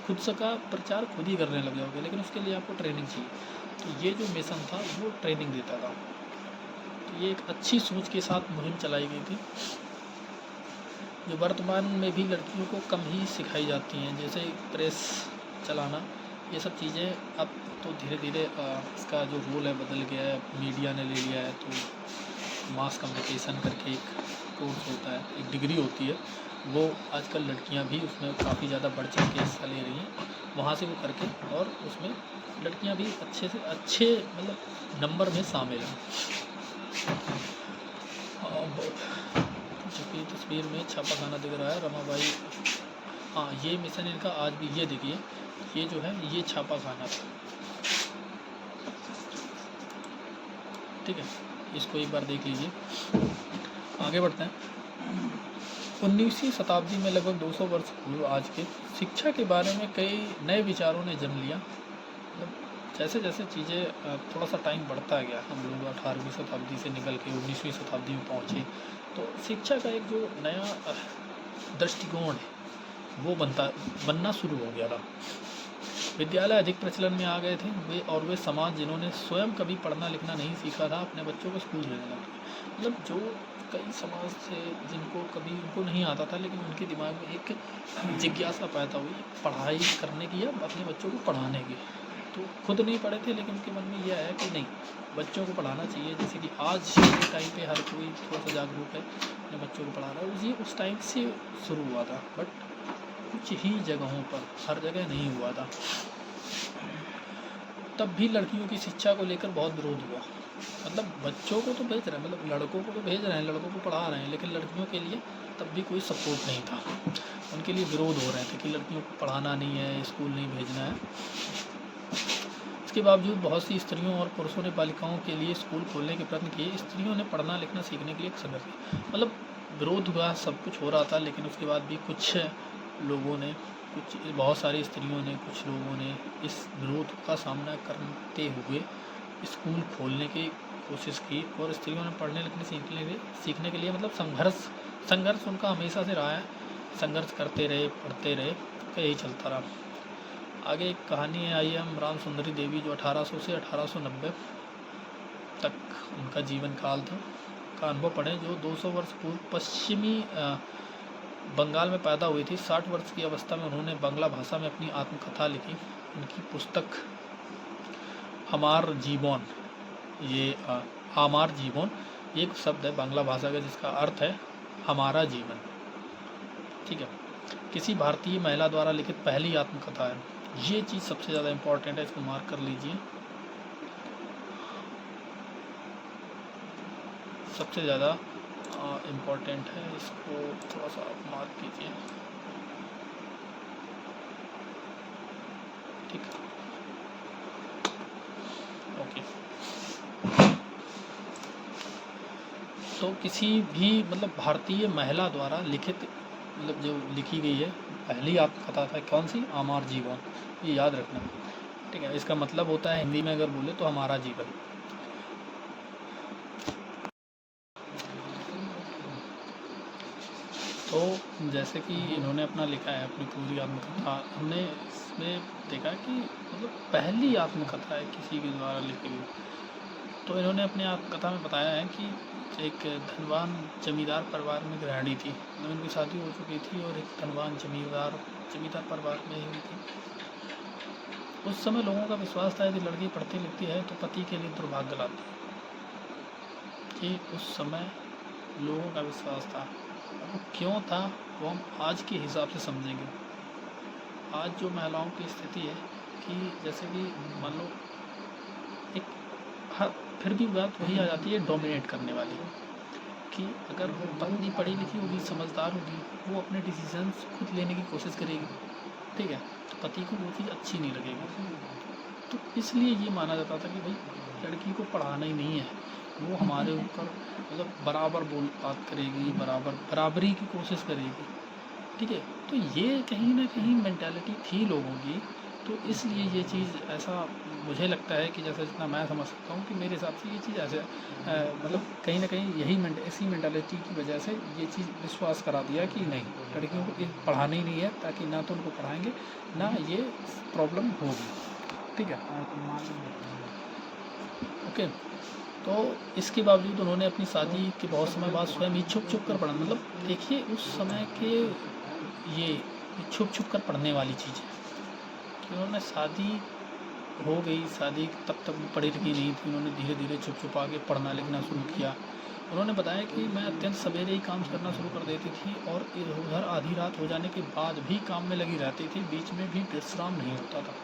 खुद से का प्रचार खुद ही करने लग जाओगे। लेकिन उसके लिए आपको ट्रेनिंग चाहिए। तो ये जो मिशन था वो ट्रेनिंग देता था। तो ये एक अच्छी सोच के साथ मुहिम चलाई गई थी, जो वर्तमान में भी लड़कियों को कम ही सिखाई जाती हैं। जैसे प्रेस चलाना, ये सब चीज़ें अब तो धीरे धीरे इसका जो रोल है बदल गया है, मीडिया ने ले लिया है। तो मास कम्युनिकेशन करके एक कोर्स होता है, एक डिग्री होती है, वो आजकल लड़कियां भी उसमें काफ़ी ज़्यादा बढ़ चढ़ के हिस्सा ले रही हैं। वहाँ से वो करके और उसमें लड़कियां भी अच्छे से अच्छे मतलब नंबर में शामिल हैं। जो कि तस्वीर में छापा खाना दिख रहा है रमाबाई, हाँ ये मिशन इनका आज भी, ये देखिए ये जो है ये छापा खाना था। ठीक है, इसको एक बार देख लीजिए। आगे बढ़ते हैं। 19वीं शताब्दी में लगभग 200 वर्ष पूर्व आज के शिक्षा के बारे में कई नए विचारों ने जन्म लिया। मतलब जैसे जैसे चीज़ें थोड़ा सा टाइम बढ़ता गया, हम लोग 18वीं शताब्दी से निकल के 19वीं शताब्दी में पहुँचे, तो शिक्षा का एक जो नया दृष्टिकोण है वो बनना शुरू हो गया था। विद्यालय अधिक प्रचलन में आ गए थे वे समाज जिन्होंने स्वयं कभी पढ़ना लिखना नहीं सीखा था, अपने बच्चों को स्कूल भेजने लगे। मतलब जो कई समाज थे जिनको कभी उनको नहीं आता था, लेकिन उनके दिमाग में एक जिज्ञासा पैदा हुई पढ़ाई करने की या अपने बच्चों को पढ़ाने की। तो खुद नहीं पढ़े थे, लेकिन उनके मन में यह है कि नहीं, बच्चों को पढ़ाना चाहिए। जैसे कि आज के टाइम पे हर कोई थोड़ा सा जागरूक है, अपने बच्चों को पढ़ा रहा है। ये उस टाइम से शुरू हुआ था, बट कुछ ही जगहों पर, हर जगह नहीं हुआ था। तब भी लड़कियों की शिक्षा को लेकर बहुत विरोध हुआ। मतलब बच्चों को तो भेज रहे हैं, मतलब लड़कों को तो भेज रहे हैं, लड़कों को पढ़ा रहे हैं, लेकिन लड़कियों के लिए तब भी कोई सपोर्ट नहीं था। उनके लिए विरोध हो रहे थे कि लड़कियों को पढ़ाना नहीं है, स्कूल नहीं भेजना है। इसके बावजूद बहुत सी स्त्रियों और पुरुषों ने बालिकाओं के लिए स्कूल खोलने के प्रयत्न किए। स्त्रियों ने पढ़ना लिखना सीखने के लिए एक संघर्ष किया। मतलब विरोध हुआ, सब कुछ हो रहा था, लेकिन उसके बाद भी कुछ लोगों ने, बहुत सारी स्त्रियों ने, कुछ लोगों ने इस विरोध का सामना करते हुए स्कूल खोलने की कोशिश की, और स्त्रियों ने पढ़ने लिखने सीखने के लिए मतलब संघर्ष उनका हमेशा से रहा है। संघर्ष करते रहे, पढ़ते रहे, तो यही चलता रहा। आगे एक कहानी है, आई एम राम सुंदरी देवी, जो 1800 से 1890 तक उनका जीवन काल था का अनुभव पढ़ें, जो 200 वर्ष पूर्व पश्चिमी बंगाल में पैदा हुई थी। 60 वर्ष की अवस्था में उन्होंने बांग्ला भाषा में अपनी आत्मकथा लिखी। उनकी पुस्तक हमार जीवन, ये हमार जीवन एक शब्द है बांग्ला भाषा का जिसका अर्थ है हमारा जीवन। ठीक है, किसी भारतीय महिला द्वारा लिखित पहली आत्मकथा है। ये चीज़ सबसे ज़्यादा इम्पोर्टेंट है, इसको मार्क कर लीजिए। सबसे ज़्यादा इम्पोर्टेंट है, इसको थोड़ा सा आप मार्क कीजिए। ठीक है, ओके। तो किसी भी मतलब भारतीय महिला द्वारा लिखित मतलब जो लिखी गई है पहली आत्मकथा था, कौन सी? हमार जीवन, ये याद रखना। ठीक है, इसका मतलब होता है हिंदी में अगर बोले तो हमारा जीवन। तो जैसे कि इन्होंने अपना लिखा है अपनी पूरी आत्मकथा, हमने इसमें देखा कि मतलब पहली आत्मकथा है किसी के द्वारा लिखी हुई। तो इन्होंने अपनी आत्मकथा में बताया है कि एक धनवान जमींदार परिवार में गृहिणी थी, मतलब उनकी शादी हो चुकी थी और एक धनवान जमींदार परिवार में ही हुई थी। उस समय लोगों का विश्वास था यदि लड़की पढ़ती लिखती है तो पति के लिए दुर्भाग्य लाती है। कि उस समय लोगों का विश्वास था। वो क्यों था वो हम आज के हिसाब से समझेंगे। आज जो महिलाओं की स्थिति है कि जैसे कि मान लो एक फिर भी बात वही आ जाती है डोमिनेट करने वाली, कि अगर वो पत्नी पढ़ी लिखी होगी, समझदार होगी, वो अपने डिसीजंस खुद लेने की कोशिश करेगी। ठीक है, तो पति को वो चीज़ अच्छी नहीं लगेगी। तो इसलिए ये माना जाता था कि भाई लड़की को पढ़ाना ही नहीं है, वो हमारे ऊपर मतलब बराबर बात करेगी, बराबरी की कोशिश करेगी। ठीक है, तो ये कहीं ना कहीं मेंटालिटी थी लोगों की। तो इसलिए ये चीज़ ऐसा मुझे लगता है कि जैसे जितना मैं समझ सकता हूँ कि मेरे हिसाब से ये चीज़ ऐसे मतलब कहीं ना कहीं इसी मेंटालिटी की वजह से ये चीज़ विश्वास करा दिया कि नहीं, लड़कियों को ये पढ़ाना ही नहीं है, ताकि ना तो उनको पढ़ाएंगे ना ये प्रॉब्लम होगी। ठीक है, ओके। तो इसके बावजूद उन्होंने अपनी शादी के बहुत समय बाद स्वयं ही छुप कर पढ़ा। मतलब देखिए उस समय के ये छुप कर पढ़ने वाली चीज़ है कि उन्होंने शादी हो गई, शादी तब तक पढ़ी लिखी नहीं थी, उन्होंने धीरे धीरे छुप के पढ़ना लिखना शुरू किया। उन्होंने बताया कि मैं अत्यंत सवेरे ही काम करना शुरू कर देती थी और इधर उधर आधी रात हो जाने के बाद भी काम में लगी रहती थी, बीच में भी विश्राम नहीं होता था,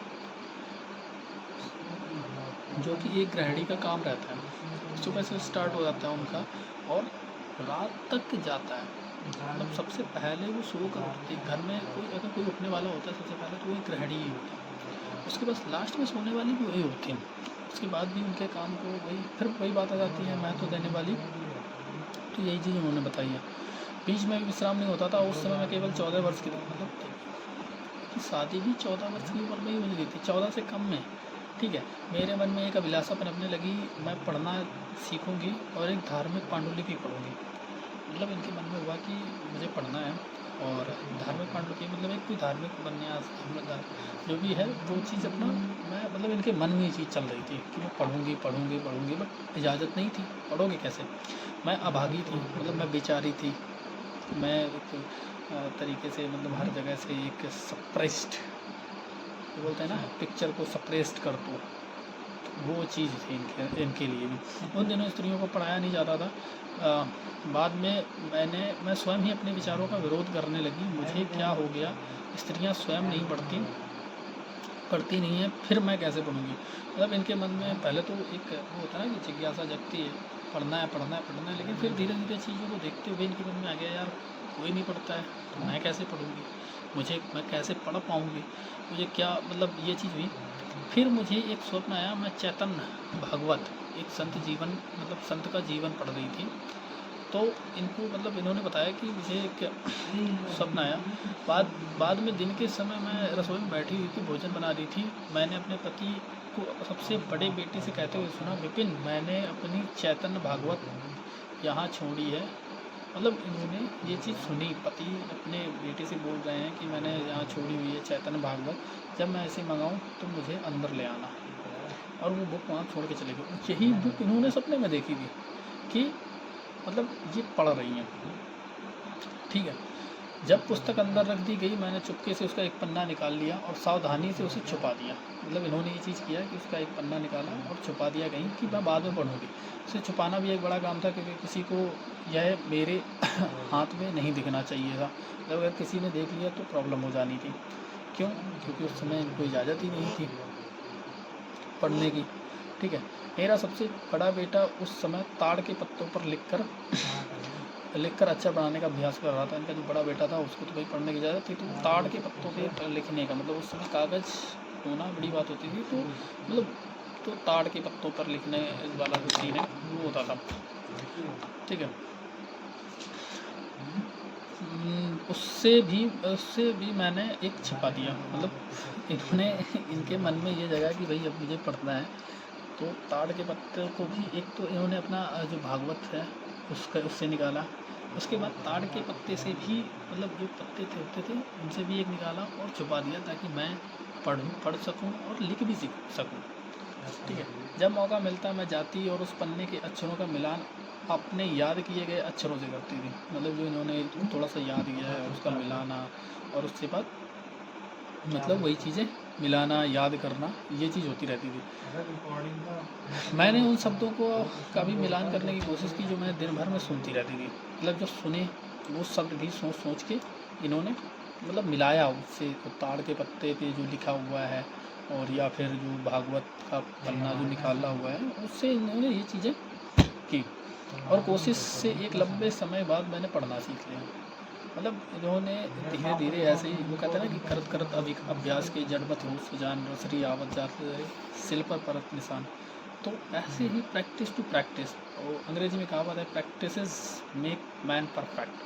जो कि एक गृहिणी का काम रहता है। सुबह से स्टार्ट हो जाता है उनका और रात तक जाता है। मतलब सबसे पहले वो शुरू कर उठती घर में, अगर कोई उठने वाला होता है सबसे पहले तो वो एक गृहिणी ही होती है, उसके बाद लास्ट में सोने वाली भी वही होती है। उसके बाद भी उनके काम को वही बात आ जाती है महत्व देने वाली। तो यही चीज़ उन्होंने बताई है। बीच में भी विश्राम नहीं होता था। उस समय मैं केवल 14 वर्ष की थी, मतलब शादी भी 14 वर्ष की उम्र में ही हो गई थी, 14 से कम में। ठीक है, मेरे मन में एक अभिलाषा पनपने लगी, मैं पढ़ना सीखूंगी और एक धार्मिक पांडुलिपि पढ़ूंगी। मतलब इनके मन में हुआ कि मुझे पढ़ना है और धार्मिक पांडुलिपि मतलब एक कोई धार्मिक उपन्यास जो भी है वो चीज़ अपना मैं मतलब इनके मन में ये चीज़ चल रही थी कि मैं पढ़ूंगी, बट इजाज़त नहीं थी। पढ़ोगे कैसे? मैं अभागी थी, मतलब मैं बेचारी थी, मैं एक तरीके से मतलब हर जगह से एक सप्रेस्ड बोलते हैं ना, पिक्चर को सप्रेस्ड कर दो, वो चीज़ थी इनके लिए भी। उन दिनों स्त्रियों को पढ़ाया नहीं जाता था। बाद में मैं स्वयं ही अपने विचारों का विरोध करने लगी। मुझे क्या हो गया, स्त्रियां स्वयं नहीं पढ़ती नहीं है, फिर मैं कैसे पढ़ूंगी। मतलब इनके मन में पहले तो एक वो होता है ना कि जिज्ञासा जगती है, पढ़ना है, लेकिन फिर धीरे धीरे चीज़ों को देखते हुए इनके मन में आ गया यार कोई नहीं पढ़ता है तो मैं कैसे पढ़ूंगी, मैं कैसे पढ़ पाऊंगी, मुझे क्या मतलब ये चीज़ हुई। फिर मुझे एक स्वप्न आया, मैं चैतन्य भागवत एक संत का जीवन पढ़ रही थी। तो इनको मतलब इन्होंने बताया कि मुझे एक सपना आया। बाद में दिन के समय मैं रसोई में बैठी हुई थी, भोजन बना रही थी। मैंने अपने पति को सबसे बड़े बेटे से कहते हुए सुना, विपिन मैंने अपनी चैतन्य भागवत यहाँ छोड़ी है। मतलब इन्होंने ये चीज़ सुनी, पति अपने बेटे से बोल रहे हैं कि मैंने यहाँ छोड़ी हुई है चैतन्य भागवत, जब मैं ऐसे मंगाऊँ तो मुझे अंदर ले आना। और वो बुक वहाँ छोड़ के चले गए। यही बुक इन्होंने सपने में देखी थी कि मतलब ये पढ़ रही हैं, ठीक है। जब पुस्तक अंदर रख दी गई, मैंने चुपके से उसका एक पन्ना निकाल लिया और सावधानी से उसे छुपा दिया। मतलब इन्होंने ये चीज़ किया कि उसका एक पन्ना निकाला और छुपा दिया कहीं कि मैं बाद में पढ़ूंगी। उसे छुपाना भी एक बड़ा काम था, क्योंकि किसी को यह मेरे हाथ में नहीं दिखना चाहिए था। मतलब अगर किसी ने देख लिया तो प्रॉब्लम हो जानी थी। क्यों? क्योंकि उस समय इनको इजाज़त ही नहीं थी पढ़ने की, ठीक है। मेरा सबसे बड़ा बेटा उस समय ताड़ के पत्तों पर लिखकर अक्षर बनाने का अभ्यास कर रहा था। इनका जो बड़ा बेटा था उसको तो भाई पढ़ने की इजाज़त थी, तो ताड़ के पत्तों पे लिखने का मतलब उस समय कागज़ होना बड़ी बात होती थी, तो मतलब तो ताड़ के पत्तों पर लिखने वाला जो सीन है वो होता था, ठीक है। उससे भी मैंने एक छिपा दिया। मतलब इन्होंने इनके मन में ये जगह कि भाई अब मुझे पढ़ना है, तो ताड़ के पत्ते को भी एक तो इन्होंने अपना जो भागवत है उससे निकाला। उसके बाद ताड़ के पत्ते से भी मतलब जो पत्ते होते थे उनसे भी एक निकाला और छुपा दिया, ताकि मैं पढ़ सकूं और लिख भी सीख सकूं, ठीक है। जब मौका मिलता मैं जाती और उस पन्ने के अक्षरों का मिलान अपने याद किए गए अक्षरों से करती थी। मतलब जो इन्होंने थोड़ा सा याद किया है और उसका मिलाना, और उसके बाद मतलब वही चीज़ें मिलाना, याद करना, ये चीज़ होती रहती थी। मैंने उन शब्दों को कभी मिलान करने की कोशिश की जो मैं दिन भर में सुनती रहती थी। मतलब जो सुने वो शब्द भी सोच सोच के इन्होंने मतलब मिलाया उससे, तो ताड़ के पत्ते पे जो लिखा हुआ है और या फिर जो भागवत का पन्ना जो निकाला हुआ है उससे इन्होंने ये चीज़ें की। और कोशिश से एक लंबे समय बाद मैंने पढ़ना सीख लिया। मतलब इन्होंने धीरे धीरे ऐसे ही, वो कहते हैं ना कि करत करत अभ्यास के जड़मत हो सुजान रसरी आवत जाते सिल पर परत निशान। तो ऐसे ही प्रैक्टिस टू प्रैक्टिस, और अंग्रेजी में कहावत है प्रैक्टिसेस मेक मैन परफेक्ट।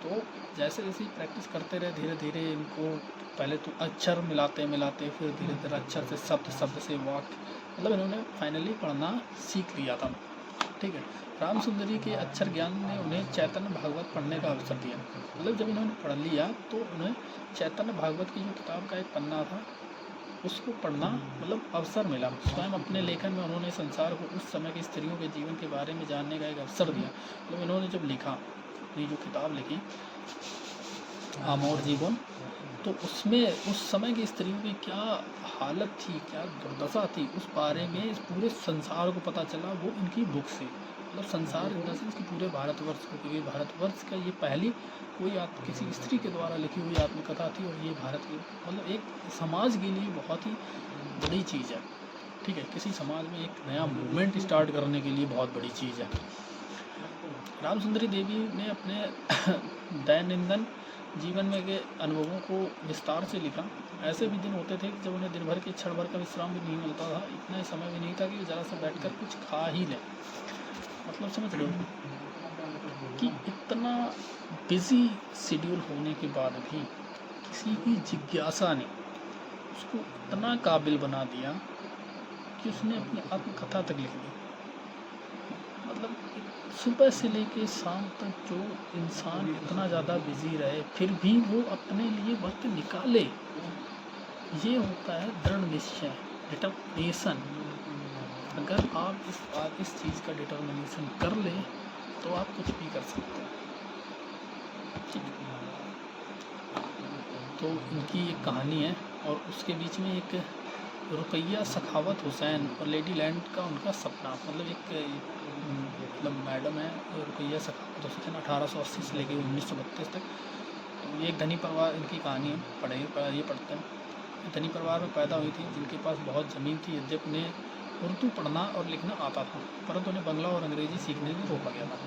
तो जैसे जैसे प्रैक्टिस करते रहे धीरे धीरे इनको पहले तो अक्षर मिलाते फिर धीरे धीरे अक्षर से शब्द से वाक्य, मतलब इन्होंने फाइनली पढ़ना सीख लिया था, ठीक है। राम सुंदरी के अक्षर ज्ञान ने उन्हें चैतन्य भागवत पढ़ने का अवसर दिया। मतलब जब इन्होंने पढ़ लिया तो उन्हें चैतन्य भागवत की जो किताब का एक पन्ना था उसको पढ़ना मतलब अवसर मिला। स्वयं अपने लेखन में उन्होंने संसार को उस समय की स्त्रियों के जीवन के बारे में जानने का एक अवसर दिया। मतलब इन्होंने जब लिखा, अपनी जो किताब लिखी आमोर जीवन, तो उसमें उस समय की स्त्रियों की क्या हालत थी, क्या दुर्दशा थी, उस बारे में इस पूरे संसार को पता चला वो इनकी बुक से। मतलब संसार इन द सेंस कि पूरे भारतवर्ष को, क्योंकि भारतवर्ष का ये पहली कोई किसी स्त्री के द्वारा लिखी हुई आत्मकथा थी, और ये भारत की मतलब एक समाज के लिए बहुत ही बड़ी चीज़ है, ठीक है। किसी समाज में एक नया मूवमेंट स्टार्ट करने के लिए बहुत बड़ी चीज़ है। राम सुंदरी देवी ने अपने दैनंदिन जीवन में के अनुभवों को विस्तार से लिखा। ऐसे भी दिन होते थे कि जब उन्हें दिन भर के क्षण भर का विश्राम भी नहीं मिलता था, इतना ही समय भी नहीं था कि वो ज़रा सा बैठकर कुछ खा ही लें। मतलब समझ रहे हो कि इतना बिजी शेड्यूल होने के बाद भी किसी की जिज्ञासा ने उसको इतना काबिल बना दिया कि उसने अपनी आत्मकथा तक लिख दी। मतलब सुबह से लेके शाम तक जो इंसान इतना ज़्यादा बिजी रहे फिर भी वो अपने लिए वक्त निकाले, ये होता है दृढ़ निश्चय, डिटर्मिनेशन। अगर आप इस चीज़ का डिटर्मिनेशन कर लें तो आप कुछ भी कर सकते हैं, ठीक है। तो इनकी एक कहानी है, और उसके बीच में एक रुकैया सखावत हुसैन और लेडी लैंड का उनका सपना। मतलब एक मतलब मैडम है रुकैया सखावत हुसैन 1880 से लेकर 1932 तक। तो ये एक धनी परिवार, इनकी कहानी है, ये पढ़ते हैं। धनी परिवार में पैदा हुई थी जिनके पास बहुत ज़मीन थी। यद्यपि उन्हें उर्दू पढ़ना और लिखना आता था, परंतु उन्हें बंगला और अंग्रेज़ी सीखने से रोका गया था।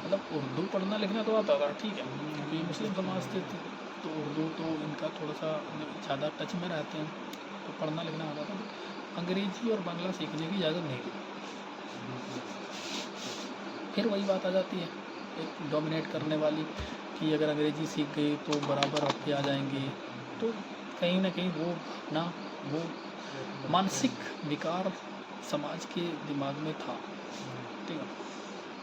मतलब उर्दू पढ़ना लिखना तो आता था, ठीक है, क्योंकि मुस्लिम समाज से तो उर्दू तो इनका थोड़ा सा ज़्यादा टच में रहते हैं, तो पढ़ना लिखना आता था। अंग्रेज़ी और बांग्ला सीखने की इजाज़त नहीं थी। फिर वही बात आ जाती है एक डोमिनेट करने वाली कि अगर अंग्रेज़ी सीख गए तो बराबर होके आ जाएंगे। तो कहीं ना कहीं वो भावना, वो मानसिक विकार समाज के दिमाग में था। ठीक है,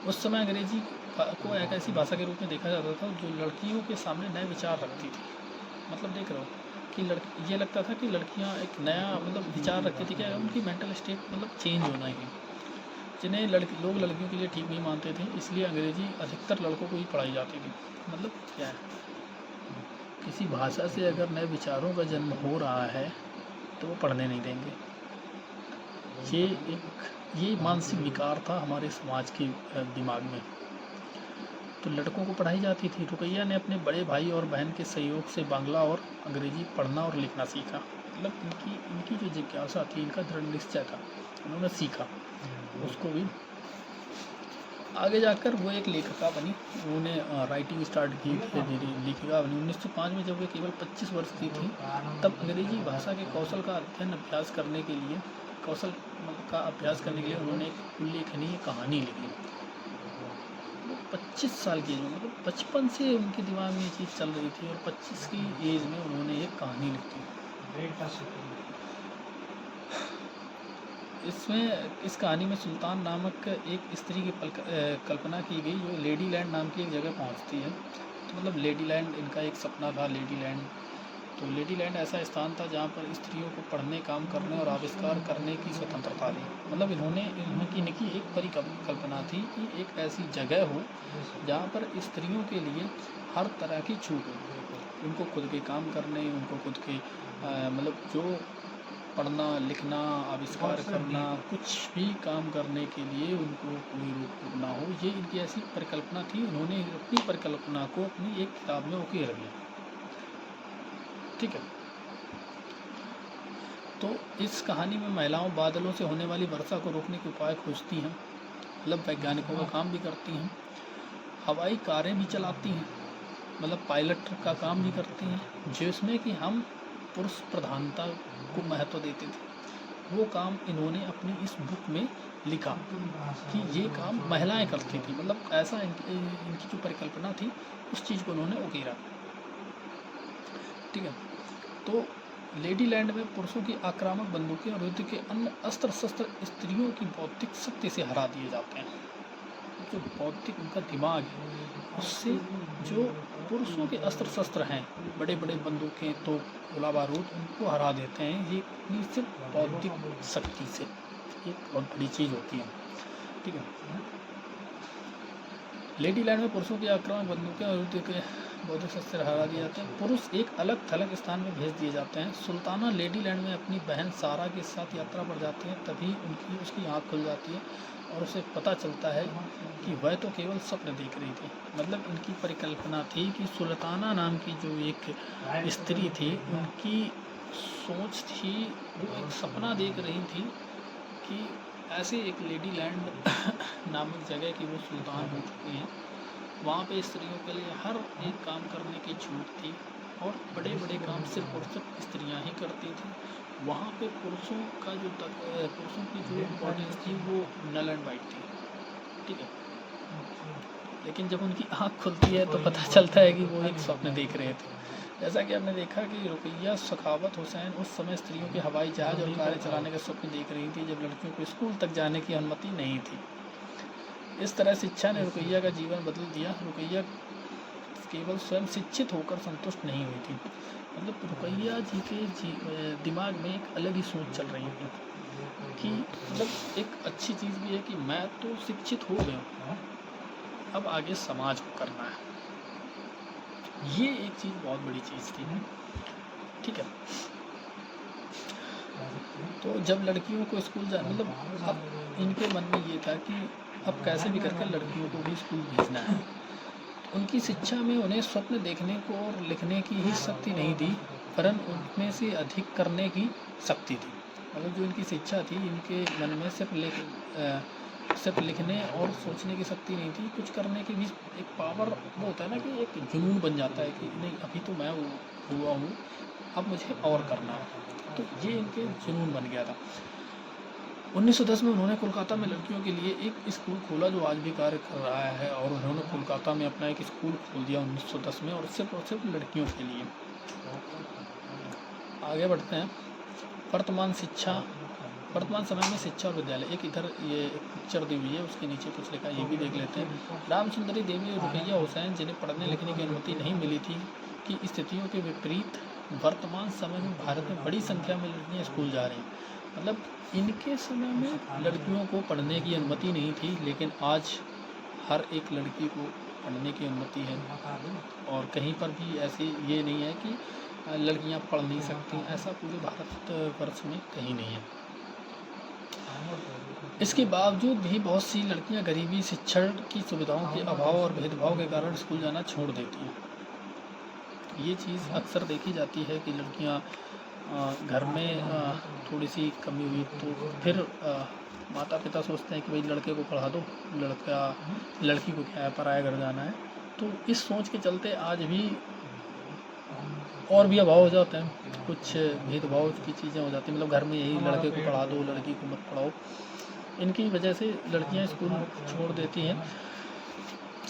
उस समय अंग्रेजी को एक ऐसी भाषा के रूप में देखा जाता था जो लड़कियों के सामने नए विचार रखती थी। मतलब देख रहे हो कि ये लगता था कि लड़कियां एक नया मतलब विचार रखती थी कि उनकी मेंटल स्टेट मतलब चेंज होना है, जिन्हें लोग लड़कियों के लिए ठीक नहीं मानते थे, इसलिए अंग्रेजी अधिकतर लड़कों को ही पढ़ाई जाती थी। मतलब क्या है, किसी भाषा से अगर नए विचारों का जन्म हो रहा है तो वो पढ़ने नहीं देंगे। ये मानसिक विकार था हमारे समाज के दिमाग में। तो लड़कों को पढ़ाई जाती थी। रुकैया ने अपने बड़े भाई और बहन के सहयोग से बांग्ला और अंग्रेजी पढ़ना और लिखना सीखा। मतलब इनकी जो जिज्ञासा थी, इनका दृढ़ निश्चय था, उन्होंने सीखा उसको भी। आगे जाकर वो एक लेखिका बनी, उन्होंने राइटिंग स्टार्ट की, धीरे धीरे लेखिका बनी। 1905 में जब वे केवल 25 वर्ष की थी तब अंग्रेजी भाषा के कौशल का अभ्यास करने के लिए उन्होंने एक उल्लेखनीय कहानी लिखी। 25 साल की एज में, मतलब बचपन से उनके दिमाग में ये चीज़ चल रही थी और 25 की एज में उन्होंने एक कहानी लिखी। इस कहानी में सुल्तान नामक एक स्त्री की कल्पना की गई जो लेडी लैंड नाम की एक जगह पहुंचती है। तो मतलब लेडी लैंड इनका एक सपना था, लेडी लैंड। तो लेडी लैंड ऐसा स्थान था जहाँ पर स्त्रियों को पढ़ने, काम करने और आविष्कार करने की स्वतंत्रता थी। मतलब इनकी एक परिकल्पना थी कि एक ऐसी जगह हो जहाँ पर स्त्रियों के लिए हर तरह की छूट हो, उनको खुद के काम करने, उनको खुद के मतलब जो पढ़ना, लिखना, आविष्कार करना, कुछ भी काम करने के लिए उनको कोई रोक टोक ना हो। ये इनकी ऐसी परिकल्पना थी। उन्होंने अपनी परिकल्पना को अपनी एक किताब में उकेर दिया। ठीक है, तो इस कहानी में महिलाओं बादलों से होने वाली वर्षा को रोकने के उपाय खोजती हैं, मतलब वैज्ञानिकों का काम भी करती हैं, हवाई कारें भी चलाती हैं, मतलब पायलट का काम भी करती हैं, जिसमें कि हम पुरुष प्रधानता को महत्व देते थे। वो काम इन्होंने अपनी इस बुक में लिखा कि ये काम महिलाएं करती थी। मतलब ऐसा इनकी जो परिकल्पना थी उस चीज़ को उन्होंने उकेरा। ठीक है, तो लेडी लैंड में पुरुषों की आक्रामक बंदूकें और युद्ध के अन्य अस्त्र शस्त्र स्त्रियों की बौद्धिक शक्ति से हरा दिए जाते हैं। जो बौद्धिक उनका दिमाग है उससे जो पुरुषों के अस्त्र शस्त्र हैं, बड़े बड़े बंदूकें, तो गोला बारूद, उनको हरा देते हैं। ये अपनी सिर्फ बौद्धिक शक्ति से एक बहुत बड़ी चीज़ होती है। ठीक है, लेडी लैंड में पुरुषों की आक्रामक बंदूकें और युद्ध के बौद्धिक शस्त्र हरा दिए जाते हैं। पुरुष एक अलग थलग स्थान में भेज दिए जाते हैं। सुल्ताना लेडी लैंड में अपनी बहन सारा के साथ यात्रा पर जाती है। तभी उसकी आँख खुल जाती है और उसे पता चलता है कि वह तो केवल स्वप्न देख रही थी। मतलब इनकी परिकल्पना थी कि सुल्ताना नाम की जो एक स्त्री थी, उनकी सोच थी, वो एक सपना देख रही थी कि ऐसे एक लेडी लैंड नामक जगह की वो सुल्तान हो चुकी हैं। वहाँ पे स्त्रियों के लिए हर एक काम करने की छूट थी और बड़े बड़े काम सिर्फ और सिर्फ स्त्रियाँ ही करती थी। वहाँ पे पुरुषों की जो इम्पोर्टेंस थी वो नल एंड वाइट थी। ठीक है, लेकिन जब उनकी आँख खुलती है तो पता चलता है कि वो एक स्वप्न देख रहे थे। जैसा कि आपने देखा कि रुकैया सखावत हुसैन उस समय स्त्रियों के हवाई जहाज और कारें चलाने का स्वप्न देख रही थी जब लड़कियों को स्कूल तक जाने की अनुमति नहीं थी। इस तरह शिक्षा ने रुकैया का जीवन बदल दिया। रुकैया केवल स्वयं शिक्षित होकर संतुष्ट नहीं हुई थी, मतलब रुकैया जी के दिमाग में एक अलग ही सोच चल रही थी कि मतलब एक अच्छी चीज़ भी है कि मैं तो शिक्षित हो गया हूँ, अब आगे समाज को करना है। ये एक चीज़ बहुत बड़ी चीज़ थी। ठीक है, तो जब लड़कियों को स्कूल जाना, मतलब अब इनके मन में ये था कि अब कैसे भी करके लड़कियों को भी स्कूल भेजना है। उनकी शिक्षा में उन्हें स्वप्न देखने को और लिखने की ही शक्ति नहीं थी, वरन उनमें से अधिक करने की शक्ति थी। मतलब जो इनकी शिक्षा थी, इनके मन में सिर्फ लिखने और सोचने की शक्ति नहीं थी, कुछ करने की भी एक पावर, वो होता है ना कि एक जुनून बन जाता है कि नहीं अभी तो मैं हुआ हूँ, अब मुझे और करना है। तो ये इनके जुनून बन गया था। 1910 में उन्होंने कोलकाता में लड़कियों के लिए एक स्कूल खोला जो आज भी कार्य कर रहा है, और उन्होंने कोलकाता में अपना एक स्कूल खोल दिया 1910 में, और सिर्फ लड़कियों के लिए। आगे बढ़ते हैं। वर्तमान समय में शिक्षा और विद्यालय। एक इधर ये एक पिक्चर दी हुई है, उसके नीचे कुछ लिखा है, ये भी देख लेते हैं। रामसुंदरी देवी और रुकैया हुसैन, जिन्हें पढ़ने लिखने की अनुमति नहीं मिली थी, की स्थितियों के विपरीत वर्तमान समय में भारत में बड़ी संख्या में लड़कियाँ स्कूल जा रही हैं। मतलब इनके समय में लड़कियों को पढ़ने की अनुमति नहीं थी, लेकिन आज हर एक लड़की को पढ़ने की अनुमति है, और कहीं पर भी ऐसी ये नहीं है कि लड़कियां पढ़ नहीं सकती, ऐसा पूरे भारतवर्ष में कहीं नहीं है। इसके बावजूद भी बहुत सी लड़कियां गरीबी, शिक्षण की सुविधाओं के अभाव और भेदभाव के कारण स्कूल जाना छोड़ देती हैं। ये चीज़ अक्सर देखी जाती है कि लड़कियां घर में थोड़ी सी कमी हुई तो फिर माता पिता सोचते हैं कि भाई लड़के को पढ़ा दो, लड़की को क्या है, पराया घर जाना है। तो इस सोच के चलते आज भी और भी अभाव हो जाते हैं, कुछ भेदभाव की चीज़ें हो जाती हैं। मतलब घर में यही लड़के को पढ़ा दो, लड़की को मत पढ़ाओ, इनकी वजह से लड़कियां स्कूल छोड़ देती हैं।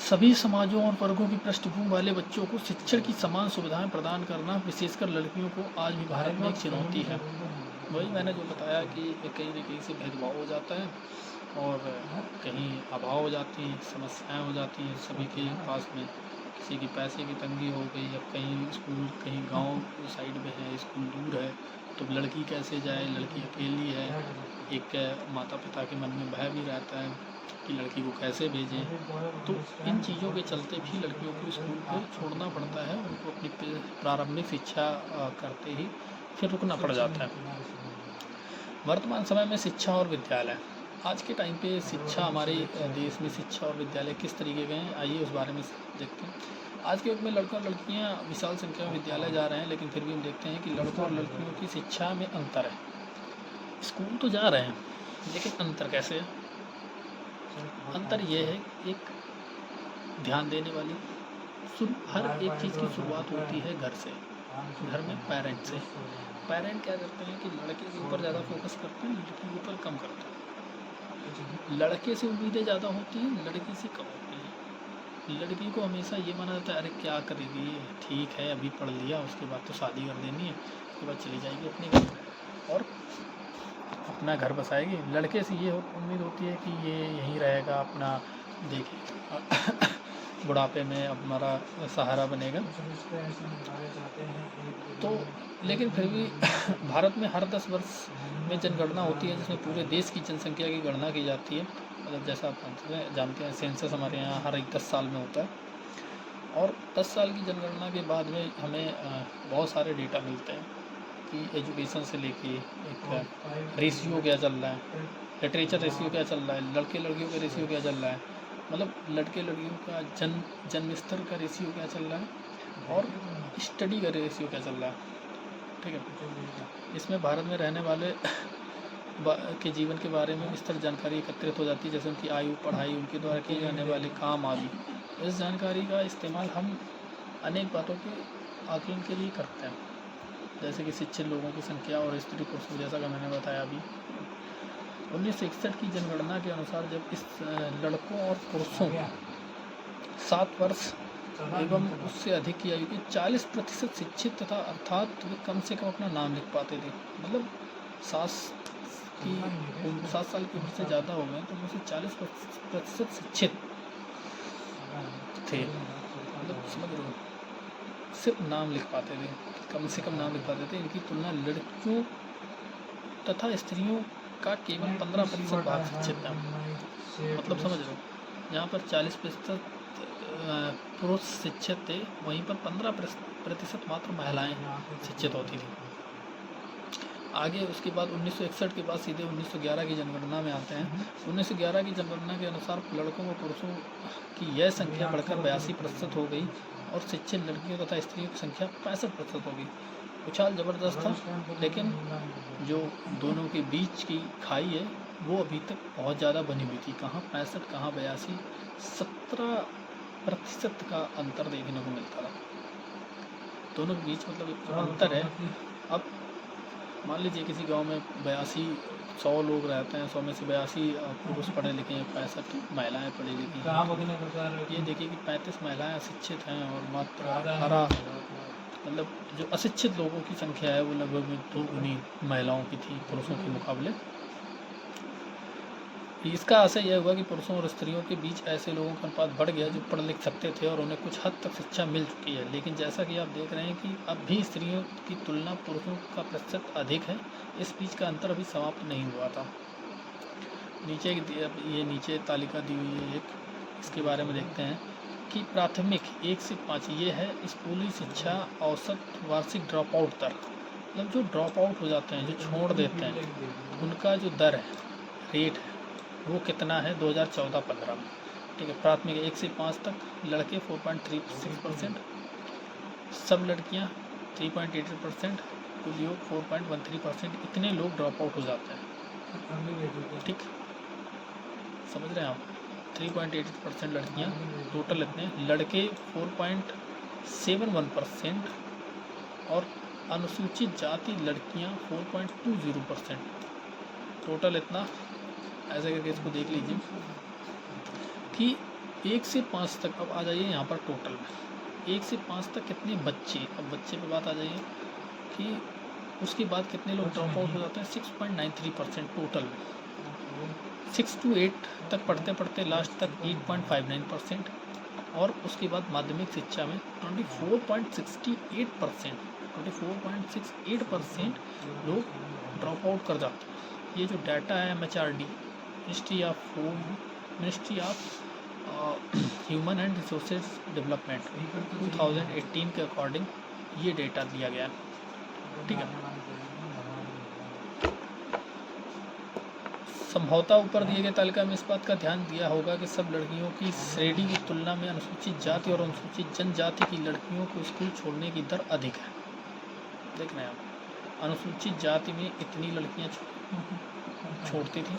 सभी समाजों और वर्गों की पृष्ठभूमि वाले बच्चों को शिक्षण की समान सुविधाएं प्रदान करना, विशेषकर लड़कियों को, आज भी भारत में एक चुनौती है। वही मैंने जो बताया कि कहीं न कहीं से भेदभाव हो जाता है, और कहीं अभाव हो जाती हैं, समस्याएं हो जाती हैं सभी के पास में। किसी की पैसे की तंगी हो गई, अब कहीं स्कूल कहीं गांव साइड में है, स्कूल दूर है, तो लड़की कैसे जाए, लड़की अकेली है। एक माता पिता के मन में भय भी रहता है कि लड़की को कैसे भेजें। तो इन चीज़ों के चलते भी लड़कियों को स्कूल को छोड़ना पड़ता है, उनको अपनी प्रारंभिक शिक्षा करते ही फिर रुकना पड़ जाता है। वर्तमान समय में शिक्षा और विद्यालय। आज के टाइम पे शिक्षा, हमारे देश में शिक्षा और विद्यालय किस तरीके के हैं, आइए उस बारे में देखते हैं। आज के युग में लड़का और लड़कियां विशाल संख्या में विद्यालय जा रहे हैं, लेकिन फिर भी हम देखते हैं कि लड़कों और लड़कियों की शिक्षा में अंतर है। स्कूल तो जा रहे हैं, लेकिन अंतर कैसे है? अंतर ये है, एक ध्यान देने वाली, हर एक चीज़ की शुरुआत होती है घर से, घर में पेरेंट से। पेरेंट क्या करते हैं कि लड़के के ऊपर ज़्यादा फोकस करते हैं, लड़की के ऊपर कम करते हैं। लड़के से उम्मीदें ज़्यादा होती हैं, लड़की से कम होती हैं। लड़की को हमेशा ये माना जाता है, अरे क्या करेगी, ठीक है अभी पढ़ लिया, उसके बाद तो शादी कर देनी है, उसके बाद चली जाएगी अपने घर और अपना घर बसाएगी। लड़के से ये उम्मीद होती है कि ये यहीं रहेगा, अपना देखेगा, बुढ़ापे में हमारा सहारा बनेगा। तो लेकिन फिर भी भारत में हर 10 वर्ष में जनगणना होती है, जिसमें पूरे देश की जनसंख्या की गणना की जाती है। मतलब जैसा आप जानते हैं सेंसस हमारे यहाँ हर 10 साल में होता है, और 10 साल की जनगणना के बाद में हमें बहुत सारे डेटा मिलते हैं कि एजुकेशन से लेके एक रेशियो क्या चल रहा है, लिटरेचर रेशियो क्या चल रहा है, लड़के लड़कियों का रेशियो क्या चल रहा है, मतलब लड़के लड़कियों का जन्म स्तर का रेशियो क्या चल रहा है, और स्टडी का रेशियो क्या चल रहा है। ठीक है, इसमें भारत में रहने वाले के जीवन के बारे में विस्तृत जानकारी एकत्रित हो जाती है, जैसे उनकी आयु, पढ़ाई, उनके द्वारा किए जाने वाले काम आदि। इस जानकारी का इस्तेमाल हम अनेक बातों के आकलन के लिए करते हैं, जैसे कि शिक्षित लोगों की संख्या और स्त्री पुरुषों, जैसा कि मैंने बताया अभी। 1961 की जनगणना के अनुसार जब इस लड़कों और पुरुषों 7 वर्ष एवं उससे अधिक की आयु के 40% शिक्षित तथा, अर्थात वे कम से कम अपना नाम लिख पाते थे। मतलब 7 साल की उम्र से ज़्यादा हो गए तो उनसे 40% शिक्षित थे। मतलब समझ रहे हो, सिर्फ नाम लिख पाते थे, कम से कम नाम लिख पाते थे। इनकी तुलना लड़कियों तथा स्त्रियों का केवल 15% भाग शिक्षित था। मतलब समझ रहे हो, यहाँ पर 40% पुरुष शिक्षित थे, वहीं पर 15% मात्र महिलाएं शिक्षित होती थी। आगे उसके बाद 1961 के बाद सीधे 1911 की जनगणना में आते हैं। 1911 की जनगणना के अनुसार लड़कों व पुरुषों की यह संख्या बढ़कर 82% हो गई, और शिक्षित लड़कियों तथा स्त्रियों की संख्या 65% हो गई। उछाल ज़बरदस्त था, लेकिन जो दोनों के बीच की खाई है वो अभी तक बहुत ज़्यादा बनी हुई थी। कहाँ 65, कहाँ 82, 17% का अंतर देखने को मिलता था दोनों के बीच। मतलब एक अंतर है। अब मान लीजिए किसी गांव में 82 100 लोग रहते हैं, 100 में से 82 पुरुष पढ़े लिखे हैं, 65 महिलाएं पढ़ी लिखी हैं। ये देखिए कि 35 महिलाएं अशिक्षित हैं और मात्र 18 मतलब जो अशिक्षित लोगों की संख्या है वो लगभग 2 गुनी महिलाओं की थी पुरुषों के मुकाबले। इसका असर यह हुआ कि पुरुषों और स्त्रियों के बीच ऐसे लोगों का अनुपात बढ़ गया जो पढ़ लिख सकते थे और उन्हें कुछ हद तक शिक्षा मिल चुकी है। लेकिन जैसा कि आप देख रहे हैं कि अब भी स्त्रियों की तुलना पुरुषों का प्रतिशत अधिक है। इस बीच का अंतर अभी समाप्त नहीं हुआ था। ये नीचे तालिका दी हुई है एक, इसके बारे में देखते हैं कि प्राथमिक 1 से 5 ये है स्कूली शिक्षा औसत वार्षिक ड्रॉप आउट दर, मतलब जो ड्रॉप आउट हो जाते हैं, जो छोड़ देते हैं, उनका जो दर है, रेट है, वो कितना है 2014-15 में। ठीक है, प्राथमिक 1 से 5 तक लड़के 4.36%, सब लड़कियां 3.88%, कुल योग 4.13%। इतने लोग ड्रॉप आउट हो जाते हैं। ठीक, समझ रहे हैं आप? 3.88% लड़कियां, टोटल इतने, लड़के 4.71% और अनुसूचित जाति लड़कियां 4.20%। टोटल इतना। ऐसे करके इसको देख लीजिए कि 1 से 5 तक, अब आ जाइए यहाँ पर टोटल में 1 से 5 तक कितने बच्चे, अब बच्चे पे बात आ जाइए कि उसके बाद कितने लोग ड्रॉप आउट हो जाते हैं, 6.93% टोटल में। 6 to 8 तक पढ़ते पढ़ते लास्ट तक 8.59%, और उसके बाद माध्यमिक शिक्षा में 24.68% लोग ड्रॉप आउट कर जाते हैं। ये जो डाटा है MHRD, ministry of human and resources development 2018 के अकॉर्डिंग ये डेटा दिया गया है। ठीक है, संभवतः ऊपर दिए गए तालिका में इस बात का ध्यान दिया होगा कि सब लड़कियों की श्रेणी की तुलना में अनुसूचित जाति और अनुसूचित जनजाति की लड़कियों को स्कूल छोड़ने की दर अधिक है। देख रहे हैं आप, अनुसूचित जाति में इतनी लड़कियां छोड़ती थी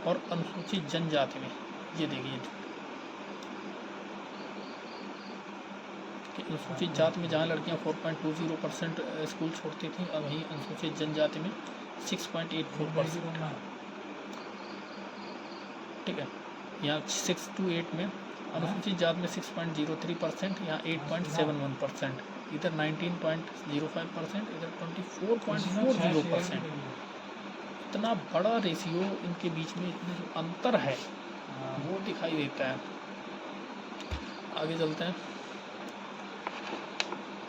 और अनुसूचित जनजाति में ये देखिए कि अनुसूचित जाति में जहाँ लड़कियां 4.20% स्कूल छोड़ती थी, और वहीं अनुसूचित जनजाति में 6.84%। ठीक है, यहाँ 6 to 8 में अनुसूचित जाति में 6.03%, यहाँ 8.71%, इधर 19.05%, इधर 24.40%। इतना बड़ा रेशियो इनके बीच में, इतना जो अंतर है वो दिखाई देता है। आगे चलते हैं।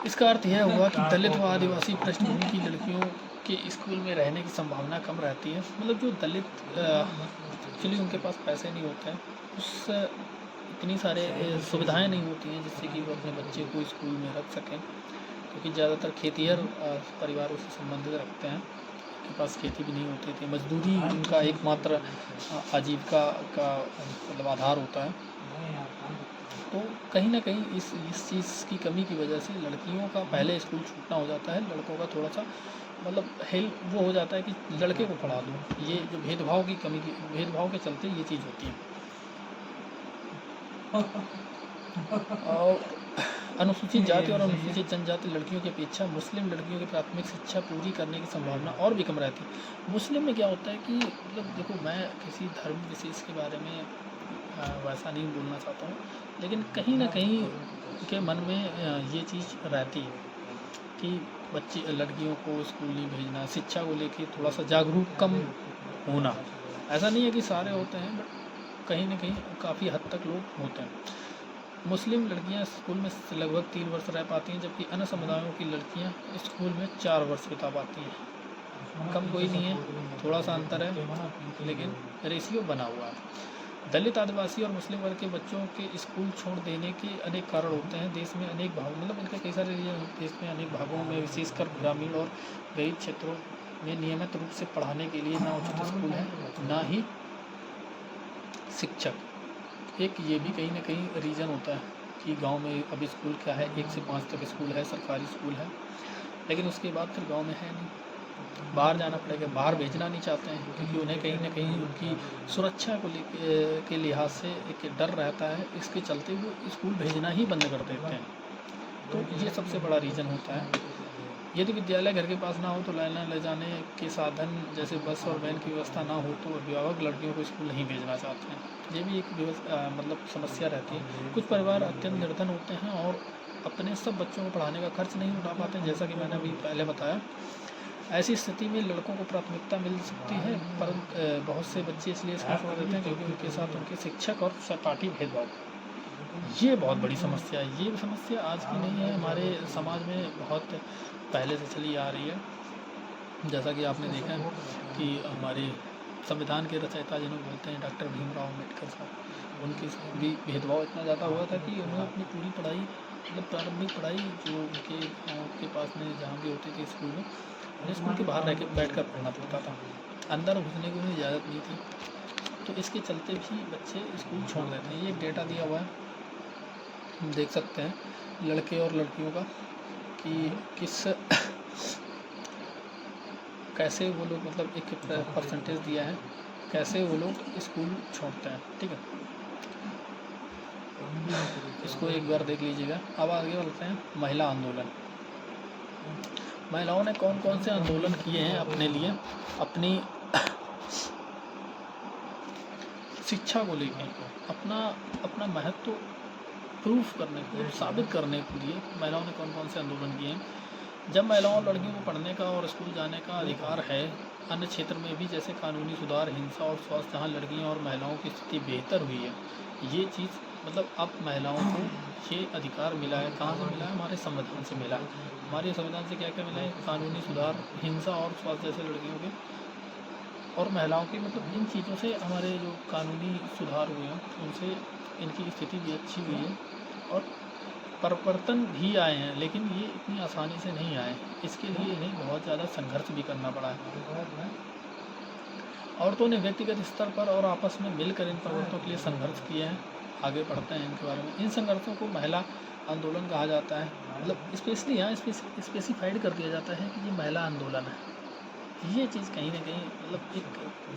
इसका अर्थ यह हुआ कि दलित व आदिवासी पृष्ठभूमि की लड़कियों के स्कूल में रहने की संभावना कम रहती है। मतलब जो दलित एक्चुअली उनके पास पैसे नहीं होते हैं, उस इतनी सारे सुविधाएं नहीं होती हैं जिससे कि वो अपने बच्चे को स्कूल में रख सकें, क्योंकि ज़्यादातर खेतिहर परिवारों से संबंधित रखते हैं, उनके पास खेती भी नहीं होती थी, मजदूरी उनका एकमात्र आजीविका का मतलब आधार होता है। तो कहीं ना कहीं इस चीज़ की कमी की वजह से लड़कियों का पहले स्कूल छूटना हो जाता है, लड़कों का थोड़ा सा मतलब हेल्प वो हो जाता है कि लड़के को पढ़ा दो। ये जो भेदभाव की कमी की, भेदभाव के चलते ये चीज़ होती है। और अनुसूचित जाति और अनुसूचित जनजाति लड़कियों की अपेक्षा मुस्लिम लड़कियों की प्राथमिक शिक्षा पूरी करने की संभावना और भी कम रहती है। मुस्लिम में क्या होता है कि मतलब देखो, मैं किसी धर्म विशेष के बारे में वैसा नहीं बोलना चाहता हूँ, लेकिन कहीं ना कहीं के मन में ये चीज़ रहती है कि बच्ची लड़कियों को स्कूल नहीं भेजना, शिक्षा को लेके थोड़ा सा जागरूक कम होना। ऐसा नहीं है कि सारे होते हैं, बट कहीं ना कहीं काफ़ी हद तक लोग होते हैं। मुस्लिम लड़कियां स्कूल में लगभग 3 वर्ष रह पाती हैं, जबकि अन्य समुदायों की लड़कियां स्कूल में 4 वर्ष बिता पाती हैं। कम कोई नहीं है, थोड़ा सा अंतर है, लेकिन रेशियो बना हुआ है। दलित, आदिवासी और मुस्लिम वर्ग के बच्चों के स्कूल छोड़ देने के अनेक कारण होते हैं। देश में अनेक भागों, मतलब इनके कई सारे देश में अनेक भागों में, विशेषकर ग्रामीण और गरीब क्षेत्रों में नियमित रूप से पढ़ाने के लिए ना उचित स्कूल है, ना ही शिक्षक। एक ये भी कहीं ना कहीं रीज़न होता है कि गांव में अभी स्कूल क्या है, 1 से 5 तक स्कूल है, सरकारी स्कूल है, लेकिन उसके बाद फिर गांव में है नहीं, बाहर जाना पड़ेगा। बाहर भेजना नहीं चाहते हैं क्योंकि उन्हें कहीं ना कहीं उनकी सुरक्षा को के लिहाज से एक डर रहता है, इसके चलते वो स्कूल भेजना ही बंद कर देते हैं। तो ये सबसे बड़ा रीज़न होता है। यदि विद्यालय घर के पास ना हो तो लाना ले जाने के साधन जैसे बस और वैन की व्यवस्था ना हो तो अभिभावक लड़कियों को स्कूल नहीं भेजना चाहते हैं। ये भी एक मतलब समस्या रहती है। कुछ परिवार अत्यंत निर्धन होते हैं और अपने सब बच्चों को पढ़ाने का खर्च नहीं उठा पाते हैं, जैसा कि मैंने अभी पहले बताया। ऐसी स्थिति में लड़कों को प्राथमिकता मिल सकती है, परंतु बहुत से बच्चे इसलिए स्कूल छोड़ देते हैं क्योंकि उनके साथ उनके शिक्षक और सहपाठी भेदभाव। ये बहुत बड़ी समस्या है। ये समस्या आज की नहीं है, हमारे समाज में बहुत पहले से चली आ रही है। जैसा कि आपने देखा है कि हमारे संविधान के रचयिता जिन्हें बोलते हैं डॉक्टर भीमराव अम्बेडकर साहब, उनके साथ भी भेदभाव इतना ज़्यादा हुआ था कि उन्हें अपनी पूरी पढ़ाई मतलब प्रारंभिक पढ़ाई जो उनके गाँव के पास में जहाँ भी होती थी स्कूल में, उन्हें स्कूल के बाहर रह के बैठ कर पढ़ना पड़ता था। अंदर घुसने की उन्हें इजाज़त नहीं थी। तो इसके चलते भी बच्चे स्कूल छोड़ देते हैं। ये एक डेटा दिया हुआ है, हम देख सकते हैं लड़के और लड़कियों का कि किस कैसे वो लोग मतलब एक परसेंटेज दिया है कैसे वो लोग स्कूल छोड़ते हैं। ठीक है, इसको एक बार देख लीजिएगा। अब आगे बढ़ते हैं महिला आंदोलन। महिलाओं ने कौन कौन से आंदोलन किए हैं अपने लिए, अपनी शिक्षा को लेकर अपना महत्व प्रूफ करने को, साबित करने के लिए महिलाओं ने कौन कौन से आंदोलन किए हैं। जब महिलाओं और लड़कियों को पढ़ने का और स्कूल जाने का अधिकार है, अन्य क्षेत्र में भी जैसे कानूनी सुधार, हिंसा और स्वास्थ्य, जहाँ लड़कियों और महिलाओं की स्थिति बेहतर हुई है। ये चीज़ मतलब अब महिलाओं को ये अधिकार मिला है। कहाँ से मिला है? हमारे संविधान से मिला है। हमारे संविधान से क्या क्या मिला है? कानूनी सुधार, हिंसा और स्वास्थ्य जैसे लड़कियों के और महिलाओं के मतलब इन चीज़ों से हमारे जो कानूनी सुधार हुए हैं उनसे इनकी स्थिति भी अच्छी हुई है और परिवर्तन भी आए हैं, लेकिन ये इतनी आसानी से नहीं आए। इसके लिए इन्हें बहुत ज़्यादा संघर्ष भी करना पड़ा है। औरतों ने व्यक्तिगत स्तर पर और आपस में मिलकर इन परिवर्तनों के लिए संघर्ष किए हैं। आगे बढ़ते हैं इनके बारे में। इन संघर्षों को महिला आंदोलन कहा जाता है। मतलब स्पेशली यहाँ स्पेसिफाइड कर दिया जाता है कि ये महिला आंदोलन है। ये चीज़ कहीं ना कहीं मतलब एक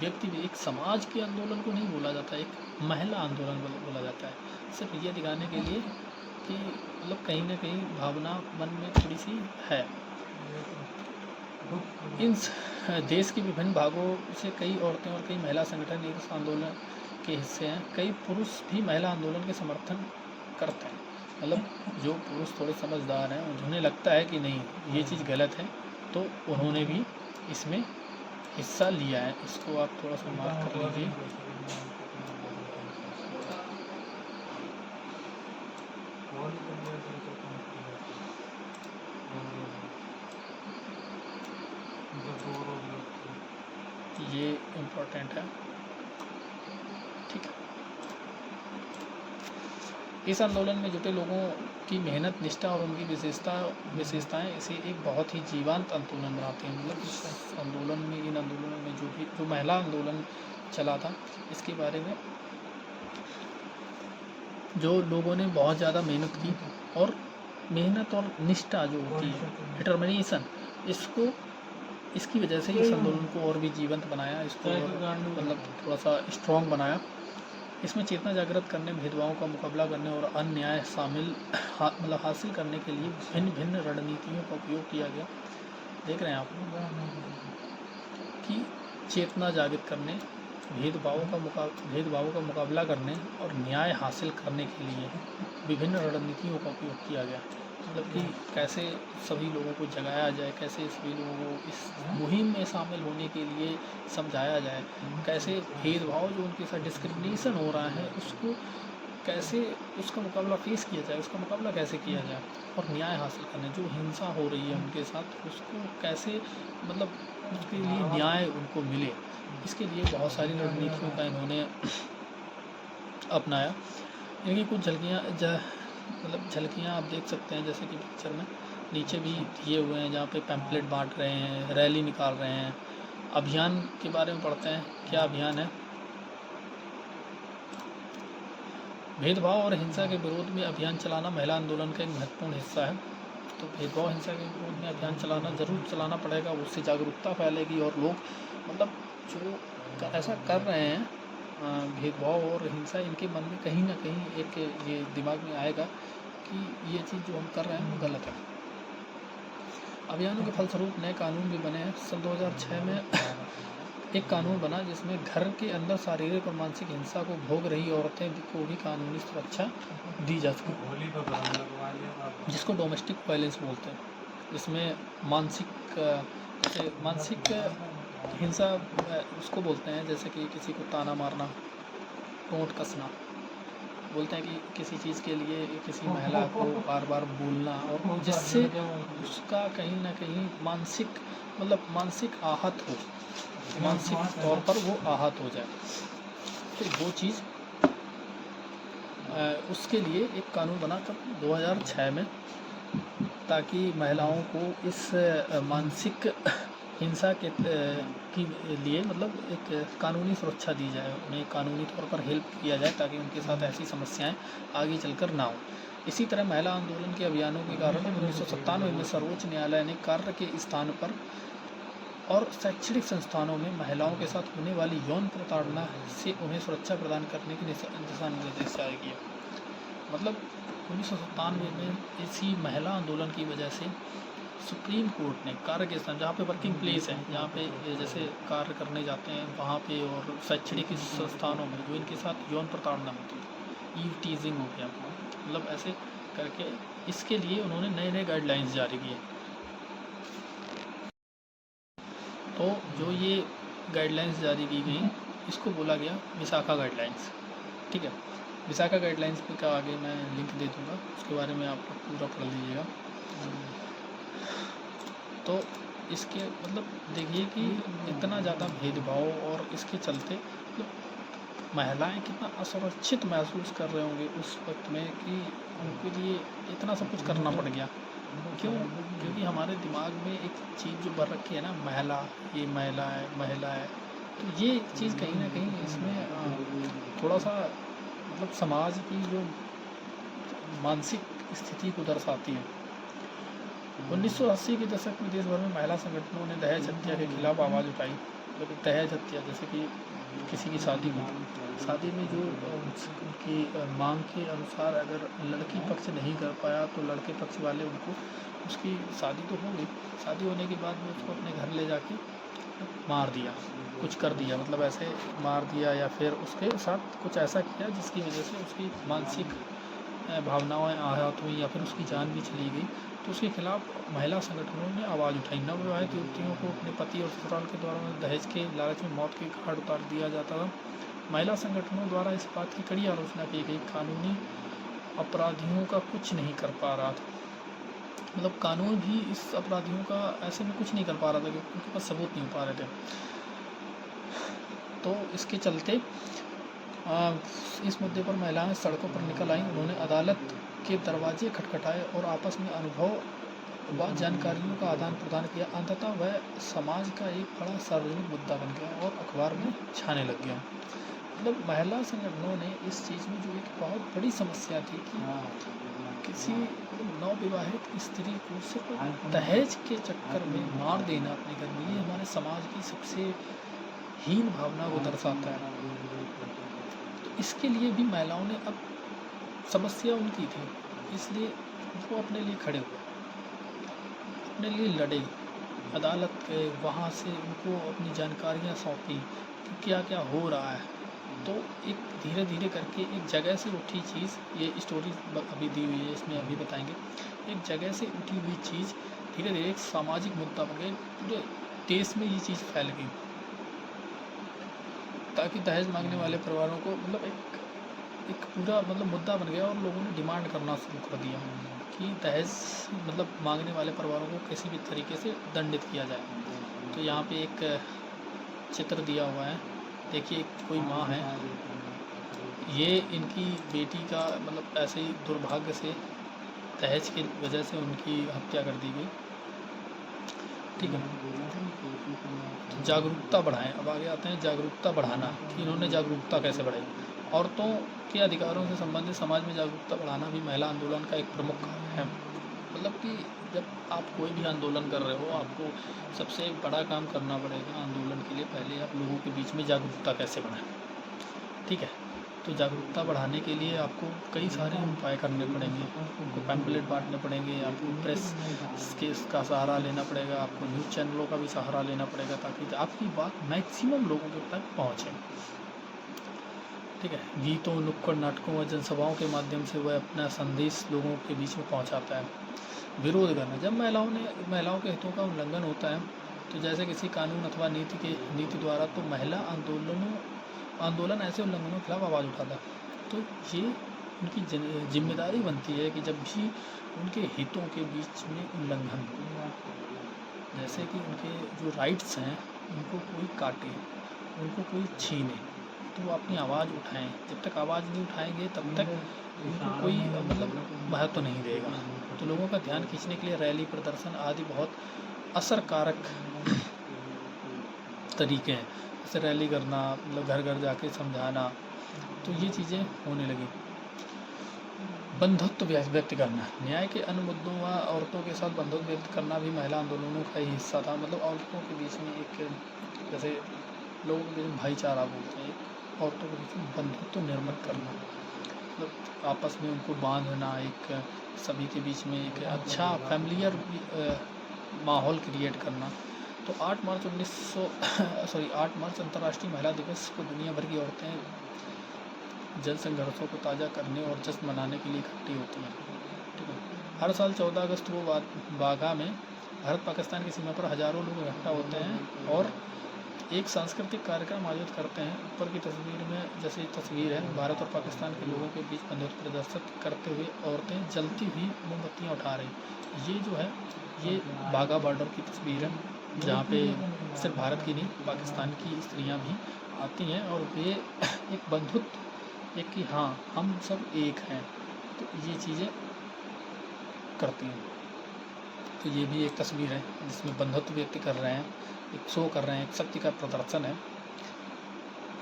व्यक्ति एक समाज के आंदोलन को नहीं बोला जाता, एक महिला आंदोलन बोला जाता है, सिर्फ ये दिखाने के लिए कि मतलब कहीं ना कहीं भावना मन में थोड़ी सी है। इन देश के विभिन्न भागों से कई औरतें और कई महिला संगठन इस आंदोलन के हिस्से हैं। कई पुरुष भी महिला आंदोलन के समर्थन करते हैं। मतलब जो पुरुष थोड़े समझदार हैं, उन्हें लगता है कि नहीं ये चीज़ गलत है, तो उन्होंने भी इसमें हिस्सा लिया है। इसको आप थोड़ा सा मार्क कर लीजिए। ये इम्पोर्टेंट है, ठीक है। इस आंदोलन में जुटे लोगों की मेहनत, निष्ठा और उनकी विशेषताएं इसे एक बहुत ही जीवंत आंदोलन बनाते हैं। मतलब इस आंदोलन में, इन आंदोलनों में जो महिला आंदोलन चला था, इसके बारे में जो लोगों ने बहुत ज़्यादा मेहनत की और मेहनत और निष्ठा जो होती है, डिटर्मिनेशन, इसकी वजह से इस आंदोलन को और भी जीवंत बनाया, इसको मतलब थोड़ा सा स्ट्रॉन्ग बनाया। इसमें चेतना जागृत करने, भेदभावों का मुकाबला करने और अन्याय मतलब हासिल करने के लिए भिन्न भिन्न रणनीतियों का उपयोग किया गया। देख रहे हैं आप कि चेतना जागृत करने, भेदभावों का मुकाबला करने और न्याय हासिल करने के लिए विभिन्न रणनीतियों का उपयोग किया गया। मतलब कि कैसे सभी लोगों को जगाया जाए, कैसे सभी लोगों को इस मुहिम में शामिल होने के लिए समझाया जाए, कैसे भेदभाव जो उनके साथ डिस्क्रिमिनेशन हो रहा है उसको कैसे उसका मुकाबला फेस किया जाए, उसका मुकाबला कैसे किया जाए, और न्याय हासिल करने, जो हिंसा हो रही है उनके साथ उसको कैसे मतलब उसके लिए न्याय उनको मिले, इसके लिए बहुत सारी रणनीतियों का इन्होंने अपनाया। इनकी कुछ झलकियाँ आप देख सकते हैं, जैसे कि पिक्चर में नीचे भी दिए हुए हैं, जहाँ पे पैम्पलेट बांट रहे हैं, रैली निकाल रहे हैं। अभियान के बारे में पढ़ते हैं, क्या अभियान है। भेदभाव और हिंसा के विरोध में अभियान चलाना महिला आंदोलन का एक महत्वपूर्ण हिस्सा है। तो भेदभाव हिंसा के विरोध में अभियान ज़रूर चलाना पड़ेगा, उससे जागरूकता फैलेगी और लोग मतलब जो ऐसा कर रहे हैं भेदभाव और हिंसा, इनके मन में कहीं ना कहीं एक ये दिमाग में आएगा कि ये चीज़ जो हम कर रहे हैं वो गलत है। अभियानों के फलस्वरूप नए कानून भी बने हैं। सन 2006 में एक कानून बना जिसमें घर के अंदर शारीरिक और मानसिक हिंसा को भोग रही औरतें को भी कानूनी सुरक्षा दी जा सके, जिसको डोमेस्टिक वायलेंस बोलते हैं, जिसमें मानसिक हिंसा उसको बोलते हैं, जैसे कि किसी को ताना मारना, टोंट कसना, बोलते हैं कि किसी चीज़ के लिए किसी महिला को बार बार बोलना और जिससे उसका कहीं ना कहीं मानसिक आहत हो, मानसिक तौर पर वो आहत हो जाए, तो वो चीज़ उसके लिए एक कानून बना तब 2006 में, ताकि महिलाओं को इस मानसिक हिंसा के लिए एक कानूनी सुरक्षा दी जाए, उन्हें कानूनी तौर पर हेल्प किया जाए ताकि उनके साथ ऐसी समस्याएं आगे चलकर ना हो। इसी तरह महिला आंदोलन के अभियानों के कारण 1997 में सर्वोच्च न्यायालय ने कार्य के स्थान पर और शैक्षणिक संस्थानों में महिलाओं के साथ होने वाली यौन प्रताड़ना से उन्हें सुरक्षा प्रदान करने के दिशा निर्देश जारी किए। मतलब 1997 में इसी महिला आंदोलन की वजह से सुप्रीम कोर्ट ने कार्य के स्थान, जहाँ पे वर्किंग प्लेस है, जहाँ पे जैसे कार्य करने जाते हैं वहाँ पे, और शैक्षणिक संस्थानों में जो इनके साथ यौन प्रताड़ना होती है, ईव टीजिंग हो गया, मतलब ऐसे करके इसके लिए उन्होंने नए नए गाइडलाइंस जारी किए। तो जो ये गाइडलाइंस जारी की गई इसको बोला गया विशाखा गाइडलाइंस। ठीक है, विशाखा गाइडलाइंस पे का आगे मैं लिंक दे दूँगा, उसके बारे में आप लोग पूरा पढ़ लीजिएगा। तो इसके देखिए कि इतना ज़्यादा भेदभाव और इसके चलते महिलाएं कितना असुरक्षित महसूस कर रहे होंगे उस वक्त में कि उनके लिए इतना सब कुछ करना पड़ गया। क्यों? क्योंकि हमारे दिमाग में एक चीज़ जो भर रखी है ना, ये महिला है, तो ये चीज़ कहीं ना कहीं इसमें थोड़ा सा समाज की जो मानसिक स्थिति को दर्शाती है। 1980 के दशक में देश भर में महिला संगठनों ने दहेज हत्या के खिलाफ आवाज़ उठाई। दहेज हत्या, जैसे कि किसी की शादी में जो उनकी मांग के अनुसार अगर लड़की पक्ष नहीं कर पाया तो लड़के पक्ष वाले उनको, उसकी शादी तो हो गई, शादी होने के बाद में उसको अपने घर ले जाके मार दिया, कुछ कर दिया, ऐसे मार दिया, या फिर उसके साथ कुछ ऐसा किया जिसकी वजह से उसकी मानसिक भावनाएं आहत हुई या फिर उसकी जान भी चली गई। तो उसके खिलाफ महिला संगठनों ने आवाज़ उठाई। नवविवाहित युवतियों को अपने पति और ससुराल के द्वारा दहेज के लालच में मौत के घाट उतार दिया जाता था। महिला संगठनों द्वारा इस बात की कड़ी आलोचना की गई, कानूनी अपराधियों का कुछ नहीं कर पा रहा था, कानून भी इस अपराधियों का ऐसे में कुछ नहीं कर पा रहा था क्योंकि उनके पास सबूत नहीं हो पा रहे थे। तो इसके चलते इस मुद्दे पर महिलाएं सड़कों पर निकल आईं। उन्होंने अदालत के दरवाजे खटखटाए और आपस में अनुभव व जानकारियों का आदान प्रदान किया। अंततः वह समाज का एक बड़ा सार्वजनिक मुद्दा बन गया और अखबार में छाने लग गया। महिला संगठनों ने इस चीज़ में जो एक बहुत बड़ी समस्या थी कि किसी नवविवाहित स्त्री को सिर्फ दहेज के चक्कर में मार देना अपने घर में, ये हमारे समाज की सबसे हीन भावना को दर्शाता है। तो इसके लिए भी महिलाओं ने, अब समस्या उनकी थी इसलिए वो अपने लिए खड़े हुए, अपने लिए लड़े, अदालत गए, वहाँ से उनको अपनी जानकारियाँ सौंपी कि क्या क्या हो रहा है। तो एक धीरे धीरे करके एक जगह से उठी चीज़, ये स्टोरी अभी दी हुई है, इसमें अभी बताएंगे। एक जगह से उठी हुई चीज़ धीरे धीरे एक सामाजिक मुद्दा बन गई, पूरे देश में ये चीज़ फैल गई, ताकि दहेज मांगने वाले परिवारों को एक पूरा मुद्दा बन गया और लोगों ने डिमांड करना शुरू कर दिया कि दहेज मांगने वाले परिवारों को किसी भी तरीके से दंडित किया जाए। तो यहाँ पे एक चित्र दिया हुआ है, देखिए कोई माँ है, ये इनकी बेटी का ऐसे ही दुर्भाग्य से दहेज की वजह से उनकी हत्या कर दी गई। ठीक है, तो जागरूकता बढ़ाएं। अब आगे आते हैं जागरूकता बढ़ाना, कि इन्होंने जागरूकता कैसे बढ़ाई। औरतों के अधिकारों से संबंधित समाज में जागरूकता बढ़ाना भी महिला आंदोलन का एक प्रमुख कार्य है। कि जब आप कोई भी आंदोलन कर रहे हो, आपको सबसे बड़ा काम करना पड़ेगा आंदोलन के लिए, पहले आप लोगों के बीच में जागरूकता कैसे बढ़ाएं। ठीक है, तो जागरूकता बढ़ाने के लिए आपको कई सारे उपाय करने पड़ेंगे। आपको पैम्पलेट बांटने पड़ेंगे, आपको प्रेस के का सहारा लेना पड़ेगा, आपको न्यूज़ चैनलों का भी सहारा लेना पड़ेगा ताकि आपकी बात मैक्सिमम लोगों के तक पहुँचे। ठीक है, गीतों, नुक्कड़ नाटकों व जनसभाओं के माध्यम से वह अपना संदेश लोगों के बीच में पहुंचाता है। विरोध करना, जब महिलाओं के हितों का उल्लंघन होता है, तो जैसे किसी कानून अथवा नीति द्वारा, तो महिला आंदोलन ऐसे उल्लंघनों के खिलाफ आवाज़ उठाता है। तो ये उनकी जिम्मेदारी बनती है कि जब भी उनके हितों के बीच में उल्लंघन, जैसे कि उनके जो राइट्स हैं उनको कोई काटे, उनको कोई छीने, तो वो अपनी आवाज़ उठाएं। जब तक आवाज़ नहीं उठाएंगे तब तक उनको कोई महत्व तो नहीं देगा। तो लोगों का ध्यान खींचने के लिए रैली, प्रदर्शन आदि बहुत असरकारक तरीके हैं। जैसे रैली करना, घर घर जाके समझाना, तो ये चीज़ें होने लगी। बंधुत्व व्यक्त करना, न्याय के अन्य मुद्दों व औरतों के साथ बंधुत्व व्यक्त करना भी महिला आंदोलनों का ही हिस्सा था। औरतों के बीच में एक, जैसे लोगों के बीच में भाईचारा बोलते हैं, औरतों के बीच में बंधुत्व निर्मित करना, आपस में उनको बांधना, एक सभी के बीच में एक अच्छा फैमिलियर माहौल क्रिएट करना। तो 8 मार्च अंतर्राष्ट्रीय महिला दिवस को दुनिया भर की औरतें जल संघर्षों को ताज़ा करने और जश्न मनाने के लिए इकट्ठी होती हैं। ठीक है, हर साल 14 अगस्त को बाघा में भारत पाकिस्तान की सीमा पर हज़ारों लोग इकट्ठा होते हैं और एक सांस्कृतिक कार्यक्रम आयोजित करते हैं। ऊपर की तस्वीर में जैसे तस्वीर है, भारत और पाकिस्तान के लोगों के बीच बंधुत्व प्रदर्शित करते हुए औरतें जलती हुई मोमबत्तियाँ उठा रही। ये जो है, ये बाघा बॉर्डर की तस्वीर है, जहाँ पे सिर्फ भारत की नहीं, पाकिस्तान की स्त्रियाँ भी आती हैं और वे एक बंधुत्व, एक कि हाँ हम सब एक हैं, तो ये चीज़ें करती हैं। तो ये भी एक तस्वीर है जिसमें बंधुत्व व्यक्त कर रहे हैं, एक शो कर रहे हैं, एक शक्ति का प्रदर्शन है।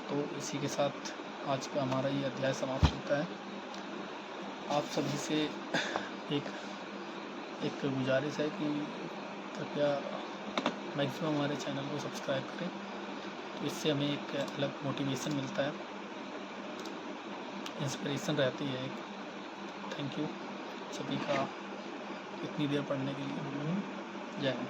तो इसी के साथ आज का हमारा ये अध्याय समाप्त होता है। आप सभी से एक गुजारिश है कि कृपया मैक्सिमम हमारे चैनल को सब्सक्राइब करें, तो इससे हमें एक अलग मोटिवेशन मिलता है, इंस्पिरेशन रहती है एक। थैंक यू सभी का इतनी देर पढ़ने के लिए। जय हिंद।